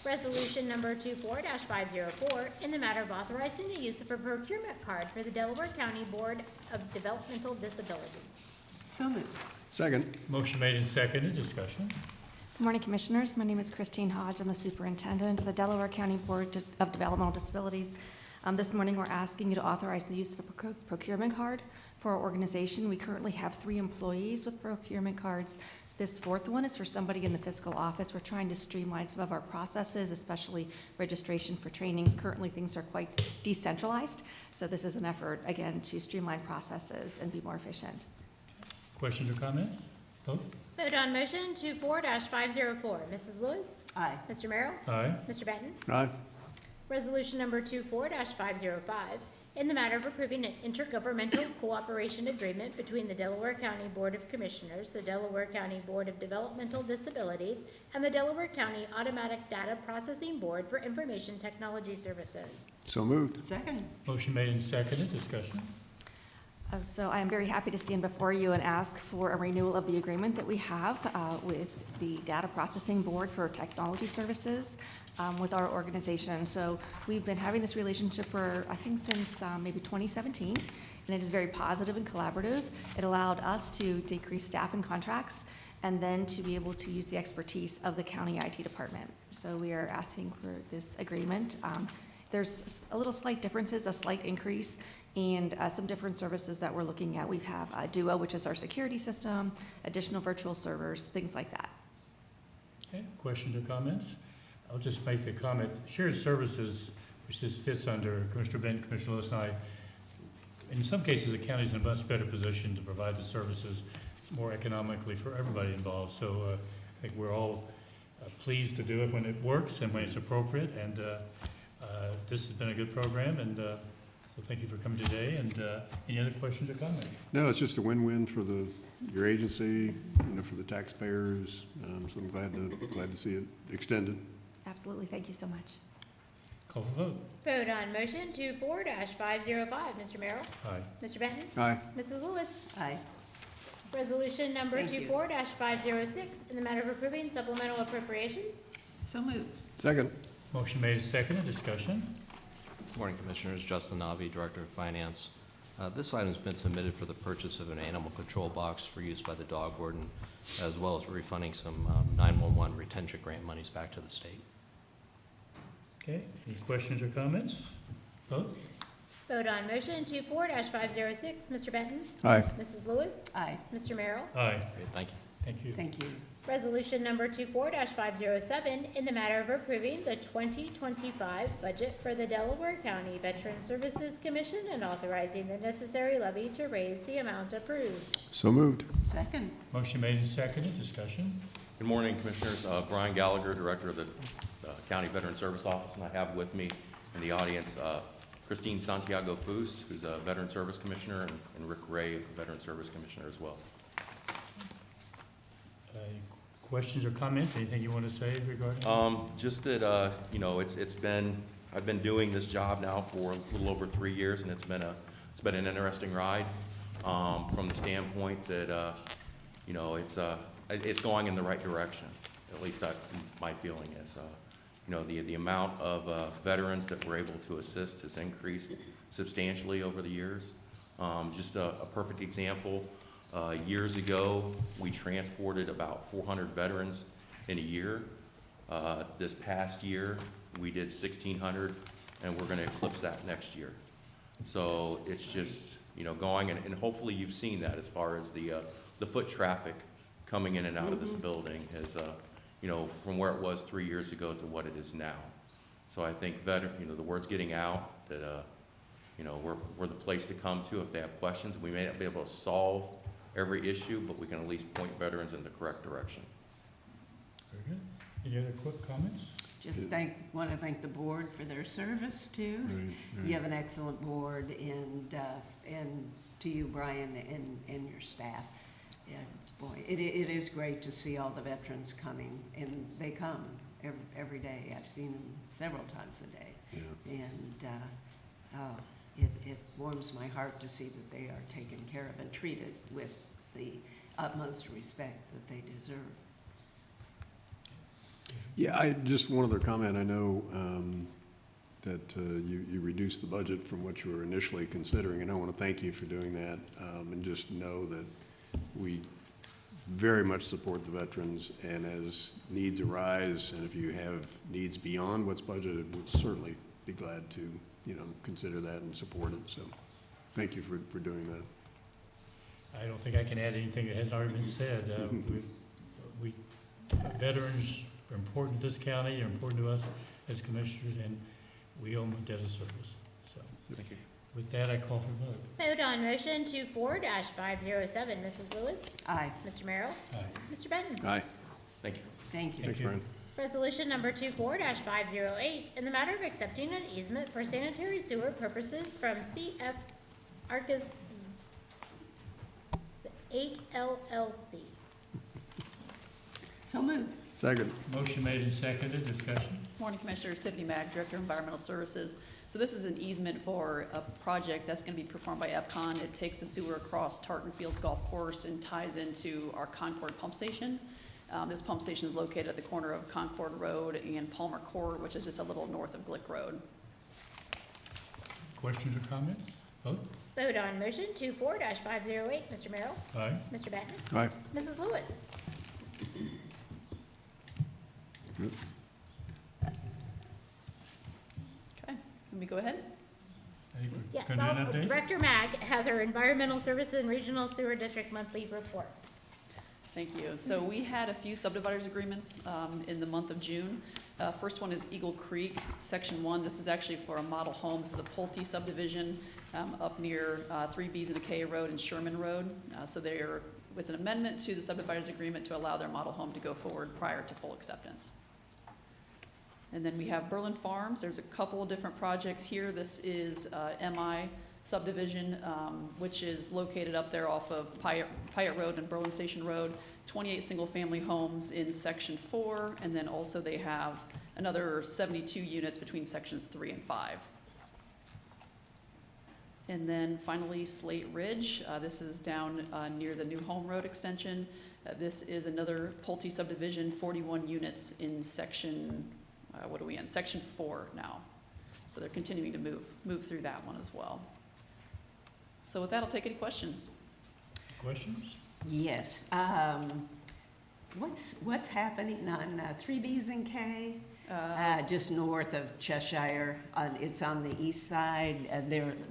Resolution number 24-504, in the matter of authorizing the use of a procurement card for the Delaware County Board of Developmental Disabilities. So moved. Second. Motion made and seconded. Discussion. Good morning, Commissioners. My name is Christine Hodge. I'm the Superintendent of the Delaware County Board of Developmental Disabilities. This morning, we're asking you to authorize the use of a procurement card for our organization. We currently have 3 employees with procurement cards. This 4th one is for somebody in the fiscal office. We're trying to streamline some of our processes, especially registration for trainings. Currently, things are quite decentralized, so this is an effort, again, to streamline processes and be more efficient. Questions or comments? Vote. Vote on motion 24-504. Mrs. Lewis? Aye. Mr. Merrill? Aye. Mr. Benton? Aye. Resolution number 24-505, in the matter of approving an intergovernmental cooperation agreement between the Delaware County Board of Commissioners, the Delaware County Board of Developmental Disabilities, and the Delaware County Automatic Data Processing Board for Information Technology Services. So moved. Second. Motion made and seconded. Discussion. So I am very happy to stand before you and ask for a renewal of the agreement that we have with the Data Processing Board for Technology Services with our organization. So we've been having this relationship for, I think, since maybe 2017, and it is very positive and collaborative. It allowed us to decrease staff and contracts and then to be able to use the expertise of the county IT department. So we are asking for this agreement. There's a little slight differences, a slight increase, and some different services that we're looking at. We have Duo, which is our security system, additional virtual servers, things like that. Okay, questions or comments? I'll just make the comment, shared services, which this fits under Commissioner Benton, Commissioner Lewis, and I, in some cases, the county's in a much better position to provide the services more economically for everybody involved. So I think we're all pleased to do it when it works and when it's appropriate, and this has been a good program, and So thank you for coming today, and any other questions or comments? No, it's just a win-win for your agency, for the taxpayers, so I'm glad to see it extended. Absolutely, thank you so much. Call for vote. Vote on motion 24-505. Mr. Merrill? Aye. Mr. Benton? Aye. Mrs. Lewis? Aye. Resolution number Thank you. 24-506, in the matter of approving supplemental appropriations. So moved. Second. Motion made and seconded, discussion. Good morning, Commissioners. Justin Navi, Director of Finance. This item's been submitted for the purchase of an animal control box for use by the dog warden, as well as refunding some 911 retention grant monies back to the state. Okay, any questions or comments? Vote. Vote on motion 24-506. Mr. Benton? Aye. Mrs. Lewis? Aye. Mr. Merrill? Aye. Great, thank you. Thank you. Thank you. Resolution number 24-507, in the matter of approving the 2025 budget for the Delaware County Veteran Services Commission and authorizing the necessary levy to raise the amount approved. So moved. Second. Motion made and seconded, discussion. Good morning, Commissioners. Brian Gallagher, Director of the County Veteran Service Office, and I have with me in the audience Christine Santiago Foos, who's a Veteran Service Commissioner, and Rick Ray, Veteran Service Commissioner as well. Questions or comments? Anything you want to say regarding? Just that, I've been doing this job now for a little over 3 years, and it's been an interesting ride, from the standpoint that, it's going in the right direction. At least my feeling is, the amount of veterans that we're able to assist has increased substantially over the years. Just a perfect example. Years ago, we transported about 400 veterans in a year. This past year, we did 1,600, and we're going to eclipse that next year. So it's just, going, and hopefully you've seen that as far as the foot traffic coming in and out of this building has, from where it was 3 years ago to what it is now. So I think the word's getting out that, we're the place to come to if they have questions. We may not be able to solve every issue, but we can at least point veterans in the correct direction. Very good. Any other quick comments? Just want to thank the board for their service too. You have an excellent board, and to you, Brian, and your staff. And boy, it is great to see all the veterans coming, and they come every day. I've seen them several times a day. Yeah. And it warms my heart to see that they are taken care of and treated with the utmost respect that they deserve. Yeah, just one other comment. I know that you reduced the budget from what you were initially considering, and I want to thank you for doing that, and just know that we very much support the veterans, and as needs arise, and if you have needs beyond what's budgeted, we'd certainly be glad to consider that and support it. So thank you for doing that. I don't think I can add anything that hasn't already been said. Veterans are important to this county, they're important to us as commissioners, and we owe them a debt of service. So Thank you. with that, I call for vote. Vote on motion 24-507. Mrs. Lewis? Aye. Mr. Merrill? Aye. Mr. Benton? Aye. Thank you. Thank you. Thanks, you. Brian. Resolution number 24-508, in the matter of accepting an easement for sanitary sewer purposes from CF Arcus 8 LLC. So moved. Second. Motion made and seconded, discussion. Morning, Commissioners. Tiffany Mack, Director of Environmental Services. So this is an easement for a project that's going to be performed by EPCON. It takes the sewer across Tartan Fields Golf Course and ties into our Concord pump station. This pump station is located at the corner of Concord Road and Palmer Court, which is just a little north of Glick Road. Questions or comments? Vote. Vote on motion 24-508. Mr. Merrill? Aye. Mr. Benton? Aye. Mrs. Lewis? Good. Okay, let me go ahead. I think we're Yes, going to do an update. Director Mag has our Environmental Services and Regional Sewer District Monthly Report. Thank you. So we had a few subdividers agreements in the month of June. First one is Eagle Creek, Section 1. This is actually for a model home. This is a Pulte subdivision up near 3Bs and a K Road and Sherman Road. So it's an amendment to the subdividers agreement to allow their model home to go forward prior to full acceptance. And then we have Berlin Farms. There's a couple of different projects here. This is MI subdivision, which is located up there off of Pyatt Road and Berlin Station Road. 28 single-family homes in Section 4, and then also they have another 72 units between Sections 3 and 5. And then finally, Slate Ridge. This is down near the New Home Road extension. This is another Pulte subdivision, 41 units in Section, what are we in? Section 4 now. So they're continuing to move through that one as well. So with that, I'll take any questions. Questions? Yes. What's happening on 3Bs and K? Just north of Cheshire. It's on the east side.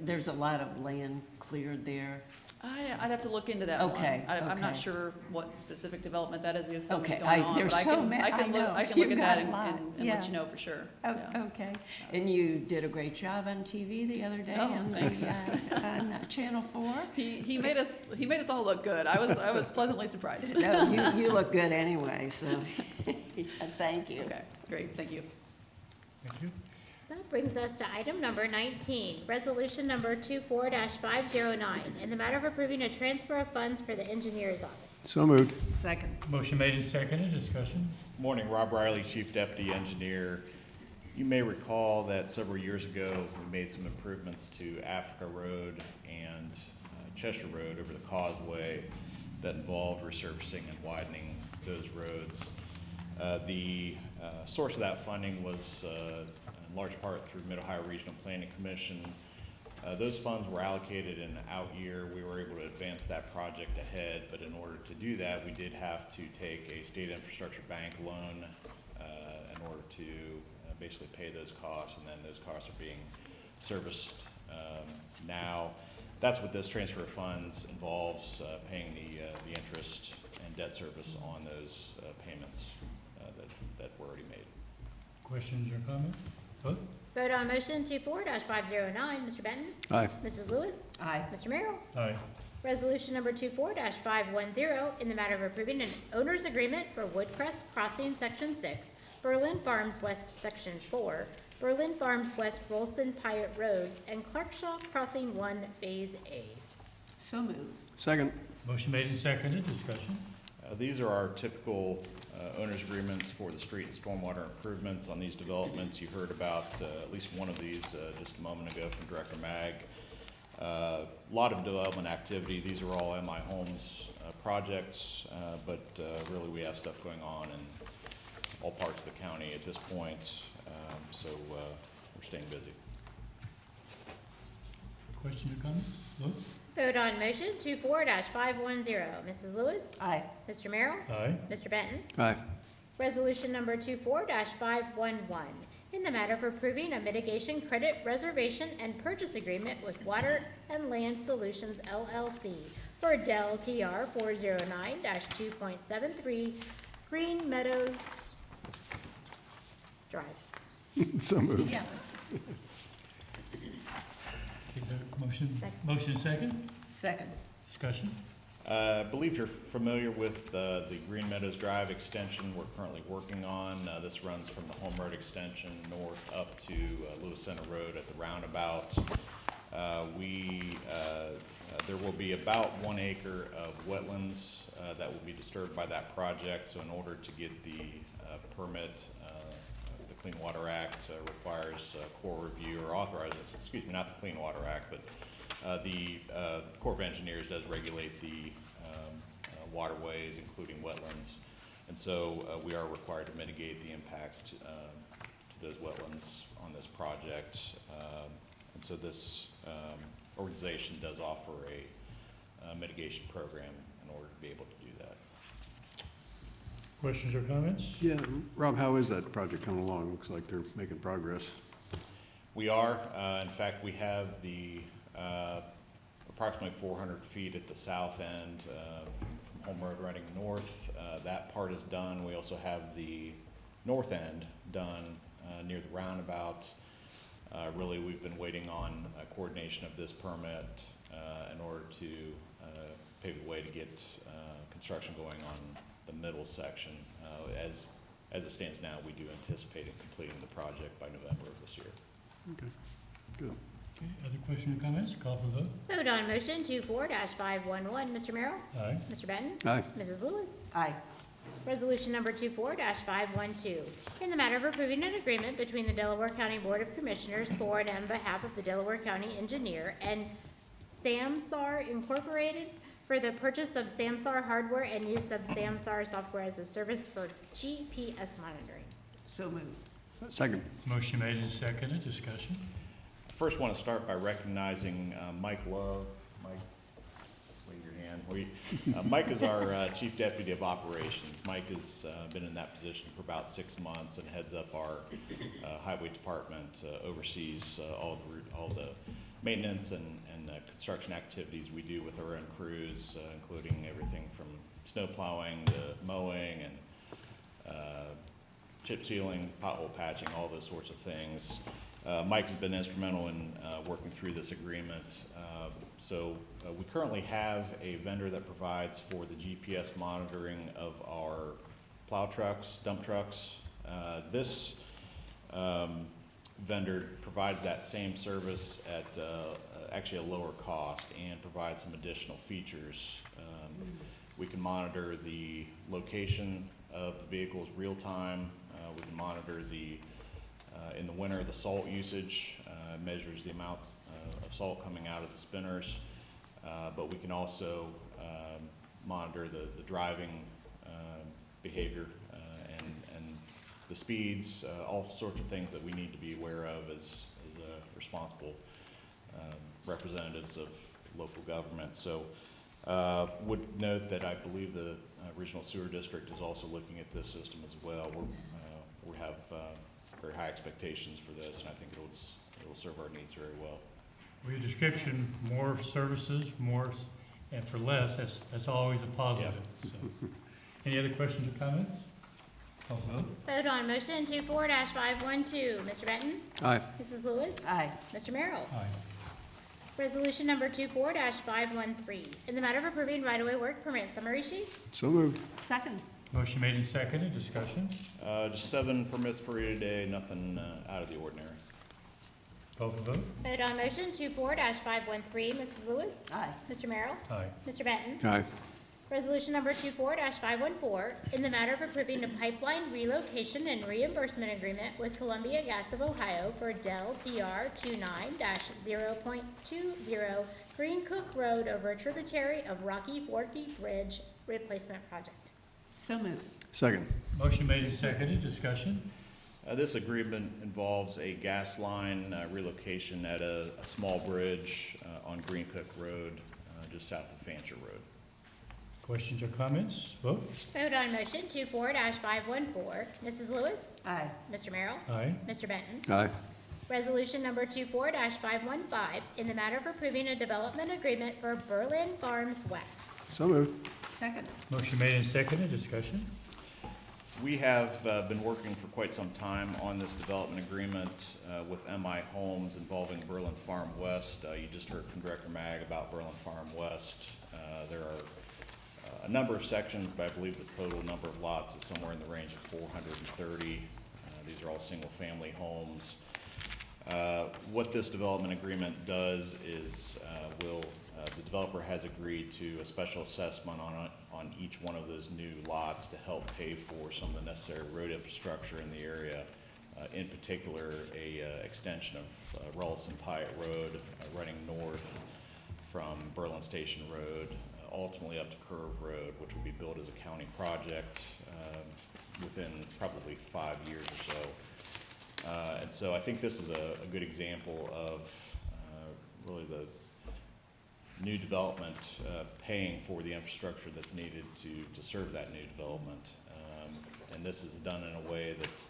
There's a lot of land cleared there. I'd have to look into that one. Okay, I'm not okay. sure what specific development that is. We have so many Okay, going on. there's but so many. I can know. look You've at got that a and lot. let Yeah. you know for sure. Oh, Yeah. okay. And you did a great job on TV the other day Oh, on, thanks. on Channel 4. He made us all look good. I was pleasantly surprised. No, you look good anyway, so thank you. Okay, great, thank you. Thank you. That brings us to item number 19, resolution number 24-509, in the matter of approving a transfer of funds for the engineer's office. So moved. Second. Motion made and seconded, discussion. Morning, Rob Riley, Chief Deputy Engineer. You may recall that several years ago, we made some improvements to Africa Road and Cheshire Road over the causeway that involved resurfacing and widening those roads. The source of that funding was in large part through Mid-Ohio Regional Planning Commission. Those funds were allocated in an out year. We were able to advance that project ahead, but in order to do that, we did have to take a state infrastructure bank loan in order to basically pay those costs, and then those costs are being serviced now. That's what this transfer of funds involves, paying the interest and debt service on those payments that were already made. Questions or comments? Vote? Vote on motion 24-509. Mr. Benton? Aye. Mrs. Lewis? Aye. Mr. Merrill? Aye. Resolution number 24-510, in the matter of approving an owner's agreement for Woodcrest Crossing Section 6, Berlin Farms West Section 4, Berlin Farms West Rolson Pyatt Road, and Clarkshaw Crossing 1 Phase A. So moved. Second. Motion made and seconded, discussion. These are our typical owner's agreements for the street and stormwater improvements on these developments. You heard about at least one of these just a moment ago from Director Mag. A lot of development activity. These are all MI Homes projects, but really we have stuff going on in all parts of the county at this point, so we're staying busy. Questions or comments? Vote? Vote on motion 24-510. Mrs. Lewis? Aye. Mr. Merrill? Aye. Mr. Benton? Aye. Resolution number 24-511, in the matter of approving a mitigation credit reservation and purchase agreement with Water and Land Solutions LLC for Dell TR 409-2.73 Green Meadows Drive. So moved. Yeah. Take that motion, Second. motion second, Second. discussion. I believe you're familiar with the Green Meadows Drive extension we're currently working on. This runs from the Home Road extension north up to Lewis Center Road at the roundabout. There will be about 1 acre of wetlands that will be disturbed by that project. So in order to get the permit, the Clean Water Act requires Corps review or authorizes, excuse me, not the Clean Water Act, but the Corps of Engineers does regulate the waterways, including wetlands. And so we are required to mitigate the impacts to those wetlands on this project. And so this organization does offer a mitigation program in order to be able to do that. Questions or comments? Yeah, Rob, how is that project coming along? Looks like they're making progress. We are. In fact, we have the approximately 400 feet at the south end from Home Road running north. That part is done. We also have the north end done near the roundabout. Really, we've been waiting on coordination of this permit in order to pave the way to get construction going on the middle section. As as it stands now, we do anticipate completing the project by November of this year. Okay, good. Okay, other questions or comments? Call for the vote. Vote on motion 24-511. Mr. Merrill? Aye. Mr. Benton? Aye. Mrs. Lewis? Aye. Resolution number 24-512, in the matter of approving an agreement between the Delaware County Board of Commissioners for and on behalf of the Delaware County Engineer and Samsar Incorporated for the purchase of Samsar hardware and use of Samsar software as a service for GPS monitoring. So moved. Second. Motion made and seconded. Discussion. First, want to start by recognizing Mike Love. Mike, wave your hand. Mike is our Chief Deputy of Operations. Mike has been in that position for about 6 months and heads up our Highway Department, oversees all the maintenance and construction activities we do with our own crews, including everything from snow plowing to mowing and chip sealing, pothole patching, all those sorts of things. Mike has been instrumental in working through this agreement. We currently have a vendor that provides for the GPS monitoring of our plow trucks, dump trucks. This vendor provides that same service at actually a lower cost and provides some additional features. We can monitor the location of the vehicles real time. We can monitor in the winter, the salt usage, measures the amounts of salt coming out of the spinners, but we can also monitor the driving behavior and the speeds, all sorts of things that we need to be aware of as responsible representatives of local government. So would note that I believe the Regional Sewer District is also looking at this system as well. We have very high expectations for this, and I think it'll serve our needs very well. Well, your description, more services, and for less, that's always a positive. So, any other questions or comments? Call for vote. Vote on motion 24-512. Mr. Benton? Aye. Mrs. Lewis? Aye. Mr. Merrill? Aye. Resolution number 24-513, in the matter of approving right-of-way work permit summary sheet. So moved. Second. Motion made and seconded. Discussion. Just 7 permits for you today, nothing out of the ordinary. Call for vote. Vote on motion 24-513. Mrs. Lewis? Aye. Mr. Merrill? Aye. Mr. Benton? Aye. Resolution number 24-514, in the matter of approving a pipeline relocation and reimbursement agreement with Columbia Gas of Ohio for Del TR 29-0.20 Green Cook Road over a tributary of Rocky Forky Bridge replacement project. So moved. Second. Motion made and seconded. Discussion. This agreement involves a gas line relocation at a small bridge on Green Cook Road, just south of Fancher Road. Questions or comments? Vote. Vote on motion 24-514. Mrs. Lewis? Aye. Mr. Merrill? Aye. Mr. Benton? Aye. Resolution number 24-515, in the matter of approving a development agreement for Berlin Farms West. So moved. Second. Motion made and seconded. Discussion. So we have been working for quite some time on this development agreement with MI Homes involving Berlin Farm West. You just heard from Director Mag about Berlin Farm West. There are a number of sections, but I believe the total number of lots is somewhere in the range of 430. These are all single-family homes. What this development agreement does is the developer has agreed to a special assessment on each one of those new lots to help pay for some of the necessary road infrastructure in the area. In particular, a extension of Rullison Pyatt Road running north from Berlin Station Road, ultimately up to Curve Road, which will be built as a county project within probably 5 years or so. And so I think this is a good example of really the new development paying for the infrastructure that's needed to serve that new development. And this is done in a way that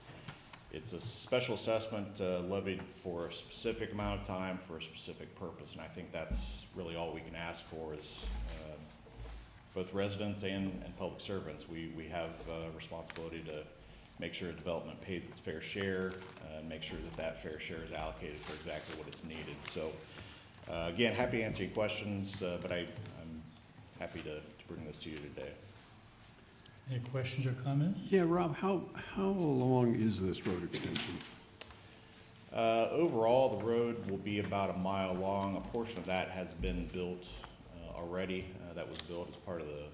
it's a special assessment levied for a specific amount of time for a specific purpose. And I think that's really all we can ask for is both residents and public servants. We have a responsibility to make sure development pays its fair share and make sure that fair share is allocated for exactly what is needed. So again, happy to answer your questions, but I'm happy to bring this to you today. Any questions or comments? Yeah, Rob, how long is this road extension? Overall, the road will be about a mile long. A portion of that has been built already. That was built as part of the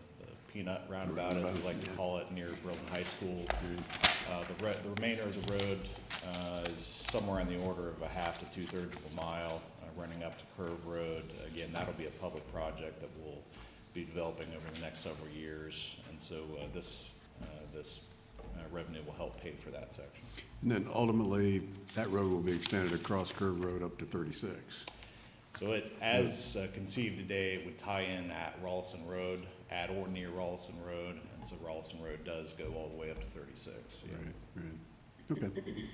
peanut roundabout, as we like to call it, near Burlington High School. The remainder of the road is somewhere in the order of a half to 2/3 of a mile, running up to Curve Road. Again, that'll be a public project that we'll be developing over the next several years, and so this revenue will help pay for that section. And then ultimately, that road will be extended across Curve Road up to 36. So it, as conceived today, it would tie in at Rawlison Road, at or near Rawlison Road, and so Rawlison Road does go all the way up to 36. Yeah. Right. Okay.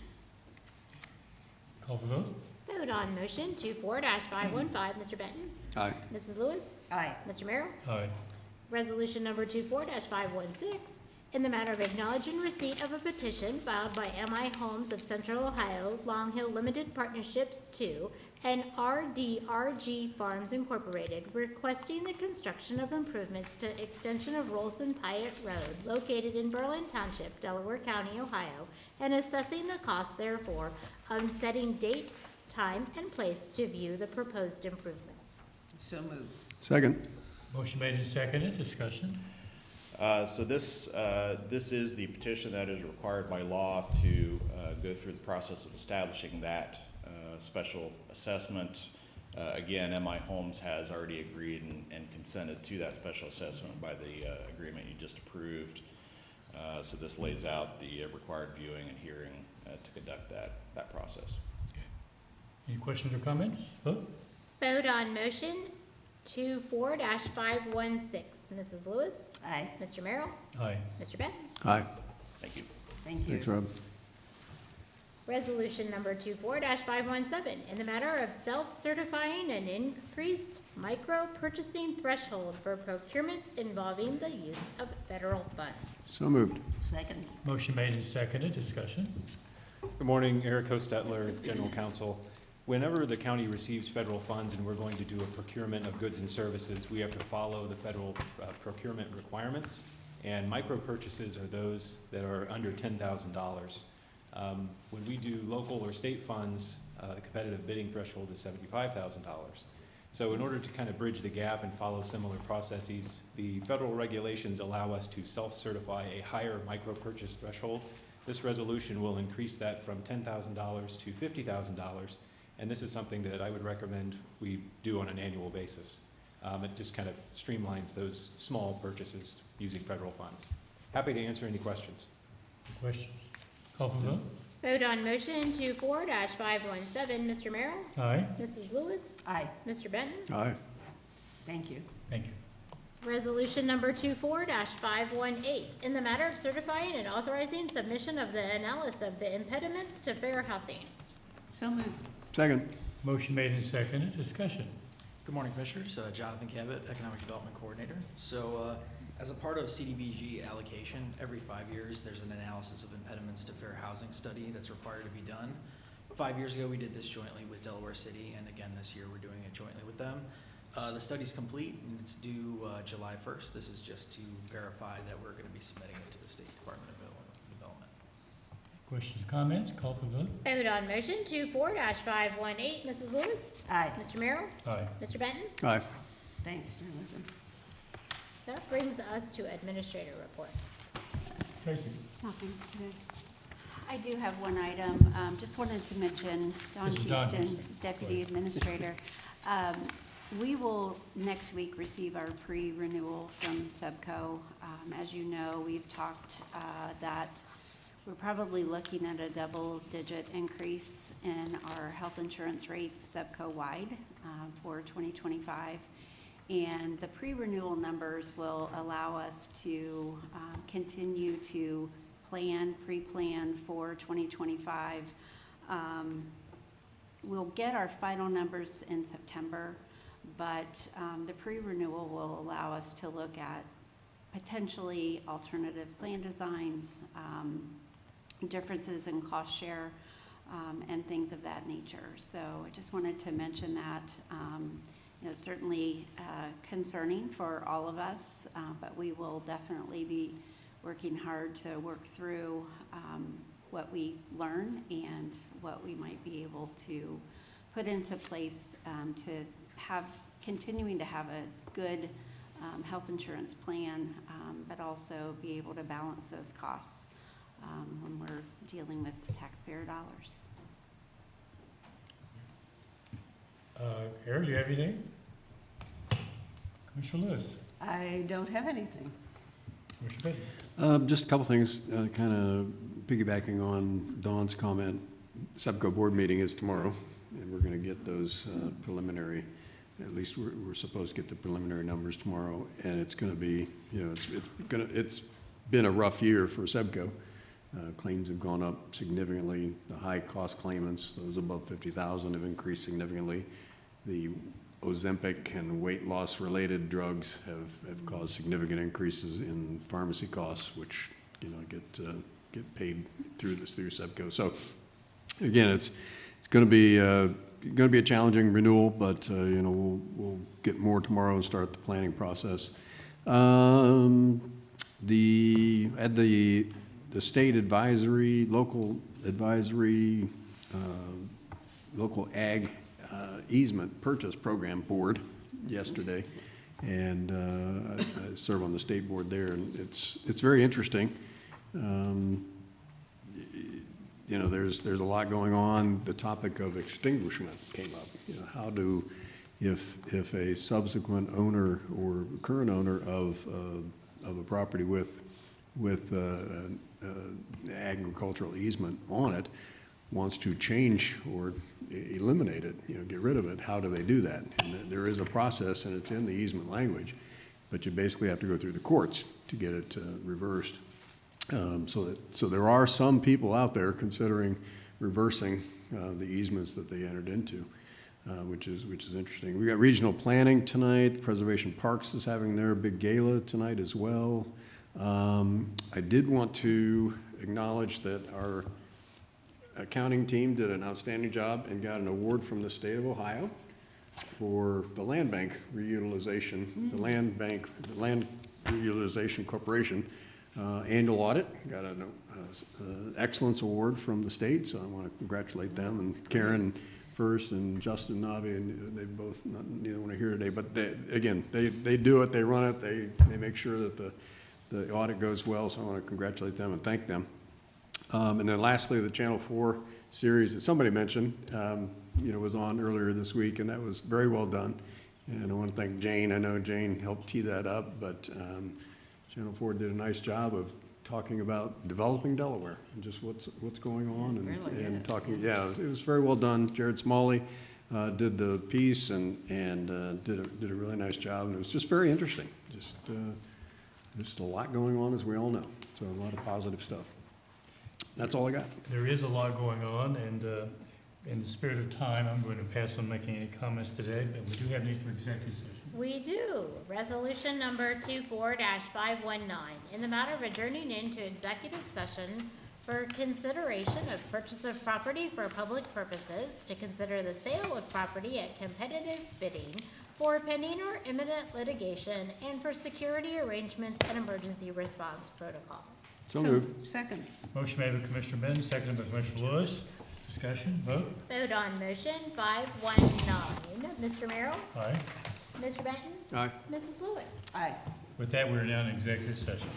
Call for vote? Vote on motion 24-515, Mr. Benton. Aye. Mrs. Lewis. Aye. Mr. Merrill. Aye. Resolution number 24-516, in the matter of acknowledging receipt of a petition filed by M.I. Homes of Central Ohio, Long Hill Limited Partnerships II, and RDRG Farms Incorporated, requesting the construction of improvements to extension of Rolson Pyatt Road, located in Berlin Township, Delaware County, Ohio, and assessing the cost therefore, on setting date, time, and place to view the proposed improvements. So moved. Second. Motion made and seconded, discussion. So this is the petition that is required by law to go through the process of establishing that special assessment. Again, M.I. Homes has already agreed and consented to that special assessment by the agreement you just approved. So this lays out the required viewing and hearing to conduct that process. Any questions or comments? Vote? Vote on motion 24-516. Mrs. Lewis. Aye. Mr. Merrill. Aye. Mr. Benton. Aye. Thank you. Thank you. Thanks, Rob. Resolution number 24-517, in the matter of self-certifying an increased micro-purchasing threshold for procurements involving the use of federal funds. So moved. Second. Motion made and seconded, discussion. Good morning, Eric Hostetler, General Counsel. Whenever the county receives federal funds and we're going to do a procurement of goods and services, we have to follow the federal procurement requirements. And micro purchases are those that are under $10,000. When we do local or state funds, the competitive bidding threshold is $75,000. So in order to kind of bridge the gap and follow similar processes, the federal regulations allow us to self-certify a higher micro purchase threshold. This resolution will increase that from $10,000 to $50,000. And this is something that I would recommend we do on an annual basis. It just kind of streamlines those small purchases using federal funds. Happy to answer any questions. Questions? Call for vote? Vote on motion 24-517. Mr. Merrill. Aye. Mrs. Lewis. Aye. Mr. Benton. Aye. Thank you. Thank you. Resolution number 24-518, in the matter of certifying and authorizing submission of the analysis of the impediments to fair housing. So moved. Second. Motion made and seconded, discussion. Good morning, Commissioners. Jonathan Cabot, Economic Development Coordinator. So as a part of CDBG allocation, every 5 years, there's an analysis of impediments to fair housing study that's required to be done. 5 years ago, we did this jointly with Delaware City, and again this year, we're doing it jointly with them. The study's complete, and it's due July 1st. This is just to verify that we're going to be submitting it to the State Department of Development. Questions, comments? Call for vote? Vote on motion 24-518. Mrs. Lewis. Aye. Mr. Merrill. Aye. Mr. Benton. Aye. Thanks, Jonathan. That brings us to administrator reports. Tracy? Nothing today. I do have one item. Just wanted to mention Don This is Don Houston, Houston. Deputy Administrator. We will next week receive our pre-renewal from Subco. As you know, we've talked that we're probably looking at a double-digit increase in our health insurance rates Subco-wide for 2025. And the pre-renewal numbers will allow us to continue to pre-plan for 2025. We'll get our final numbers in September, but the pre-renewal will allow us to look at potentially alternative plan designs, differences in cost share, and things of that nature. So I just wanted to mention that. Certainly concerning for all of us, but we will definitely be working hard to work through what we learn and what we might be able to put into place to have, continuing to have a good health insurance plan, but also be able to balance those costs when we're dealing with taxpayer dollars. Eric, do you have anything? Commissioner Lewis? I don't have anything. Commissioner Benton? Just a couple things, kind of piggybacking on Dawn's comment. SEPCO board meeting is tomorrow, and we're going to get those preliminary, at least we're supposed to get the preliminary numbers tomorrow, and it's going to be, you know, it's been a rough year for SEPCO. Claims have gone up significantly. The high-cost claimants, those above 50,000, have increased significantly. The Ozempic and weight loss-related drugs have caused significant increases in pharmacy costs, which, you know, get paid through SEPCO. So, again, it's going to be a challenging renewal, but you know, we'll get more tomorrow and start the planning process. The state advisory, local advisory, local ag easement purchase program board yesterday, and I serve on the state board there, and it's very interesting. You know, there's a lot going on. The topic of extinguishment came up. You know, how do, if a subsequent owner or current owner of a property with agricultural easement on it wants to change or eliminate it, you know, get rid of it, how do they do that? And there is a process, and it's in the easement language, but you basically have to go through the courts to get it reversed. So there are some people out there considering reversing the easements that they entered into, which is interesting. We got regional planning tonight. Preservation Parks is having their big gala tonight as well. I did want to acknowledge that our accounting team did an outstanding job and got an award from the state of Ohio for the land bank reutilization. The Land Reutilization Corporation annual audit, got an excellence award from the state, so I want to congratulate them, and Karen first and Justin Navi, and they both, neither one are here today, but they do it, they run it, they make sure that the audit goes well, so I want to congratulate them and thank them. And then lastly, the Channel 4 series that somebody mentioned, you know, was on earlier this week, and that was very well done. And I want to thank Jane. I know Jane helped tee that up, but Channel 4 did a nice job of talking about developing Delaware and just what's going on, and talking. Yeah, it was very well done. Jared Smalley did the piece and did a really nice job, and it was just very interesting. Just a lot going on, as we all know. So a lot of positive stuff. That's all I got. There is a lot going on, and in the spirit of time, I'm going to pass on making any comments today, but we do have need for executive session. We do. Resolution number 24-519, in the matter of adjourning into executive session for consideration of purchase of property for public purposes, to consider the sale of property at competitive bidding for pending or imminent litigation, and for security arrangements and emergency response protocols. So moved. Second. Motion made by Commissioner Benton, seconded by Commissioner Lewis. Discussion, vote. Vote on motion 519. Mr. Merrill? Aye. Mr. Benton? Aye. Mrs. Lewis? Aye. With that, we are now in executive session.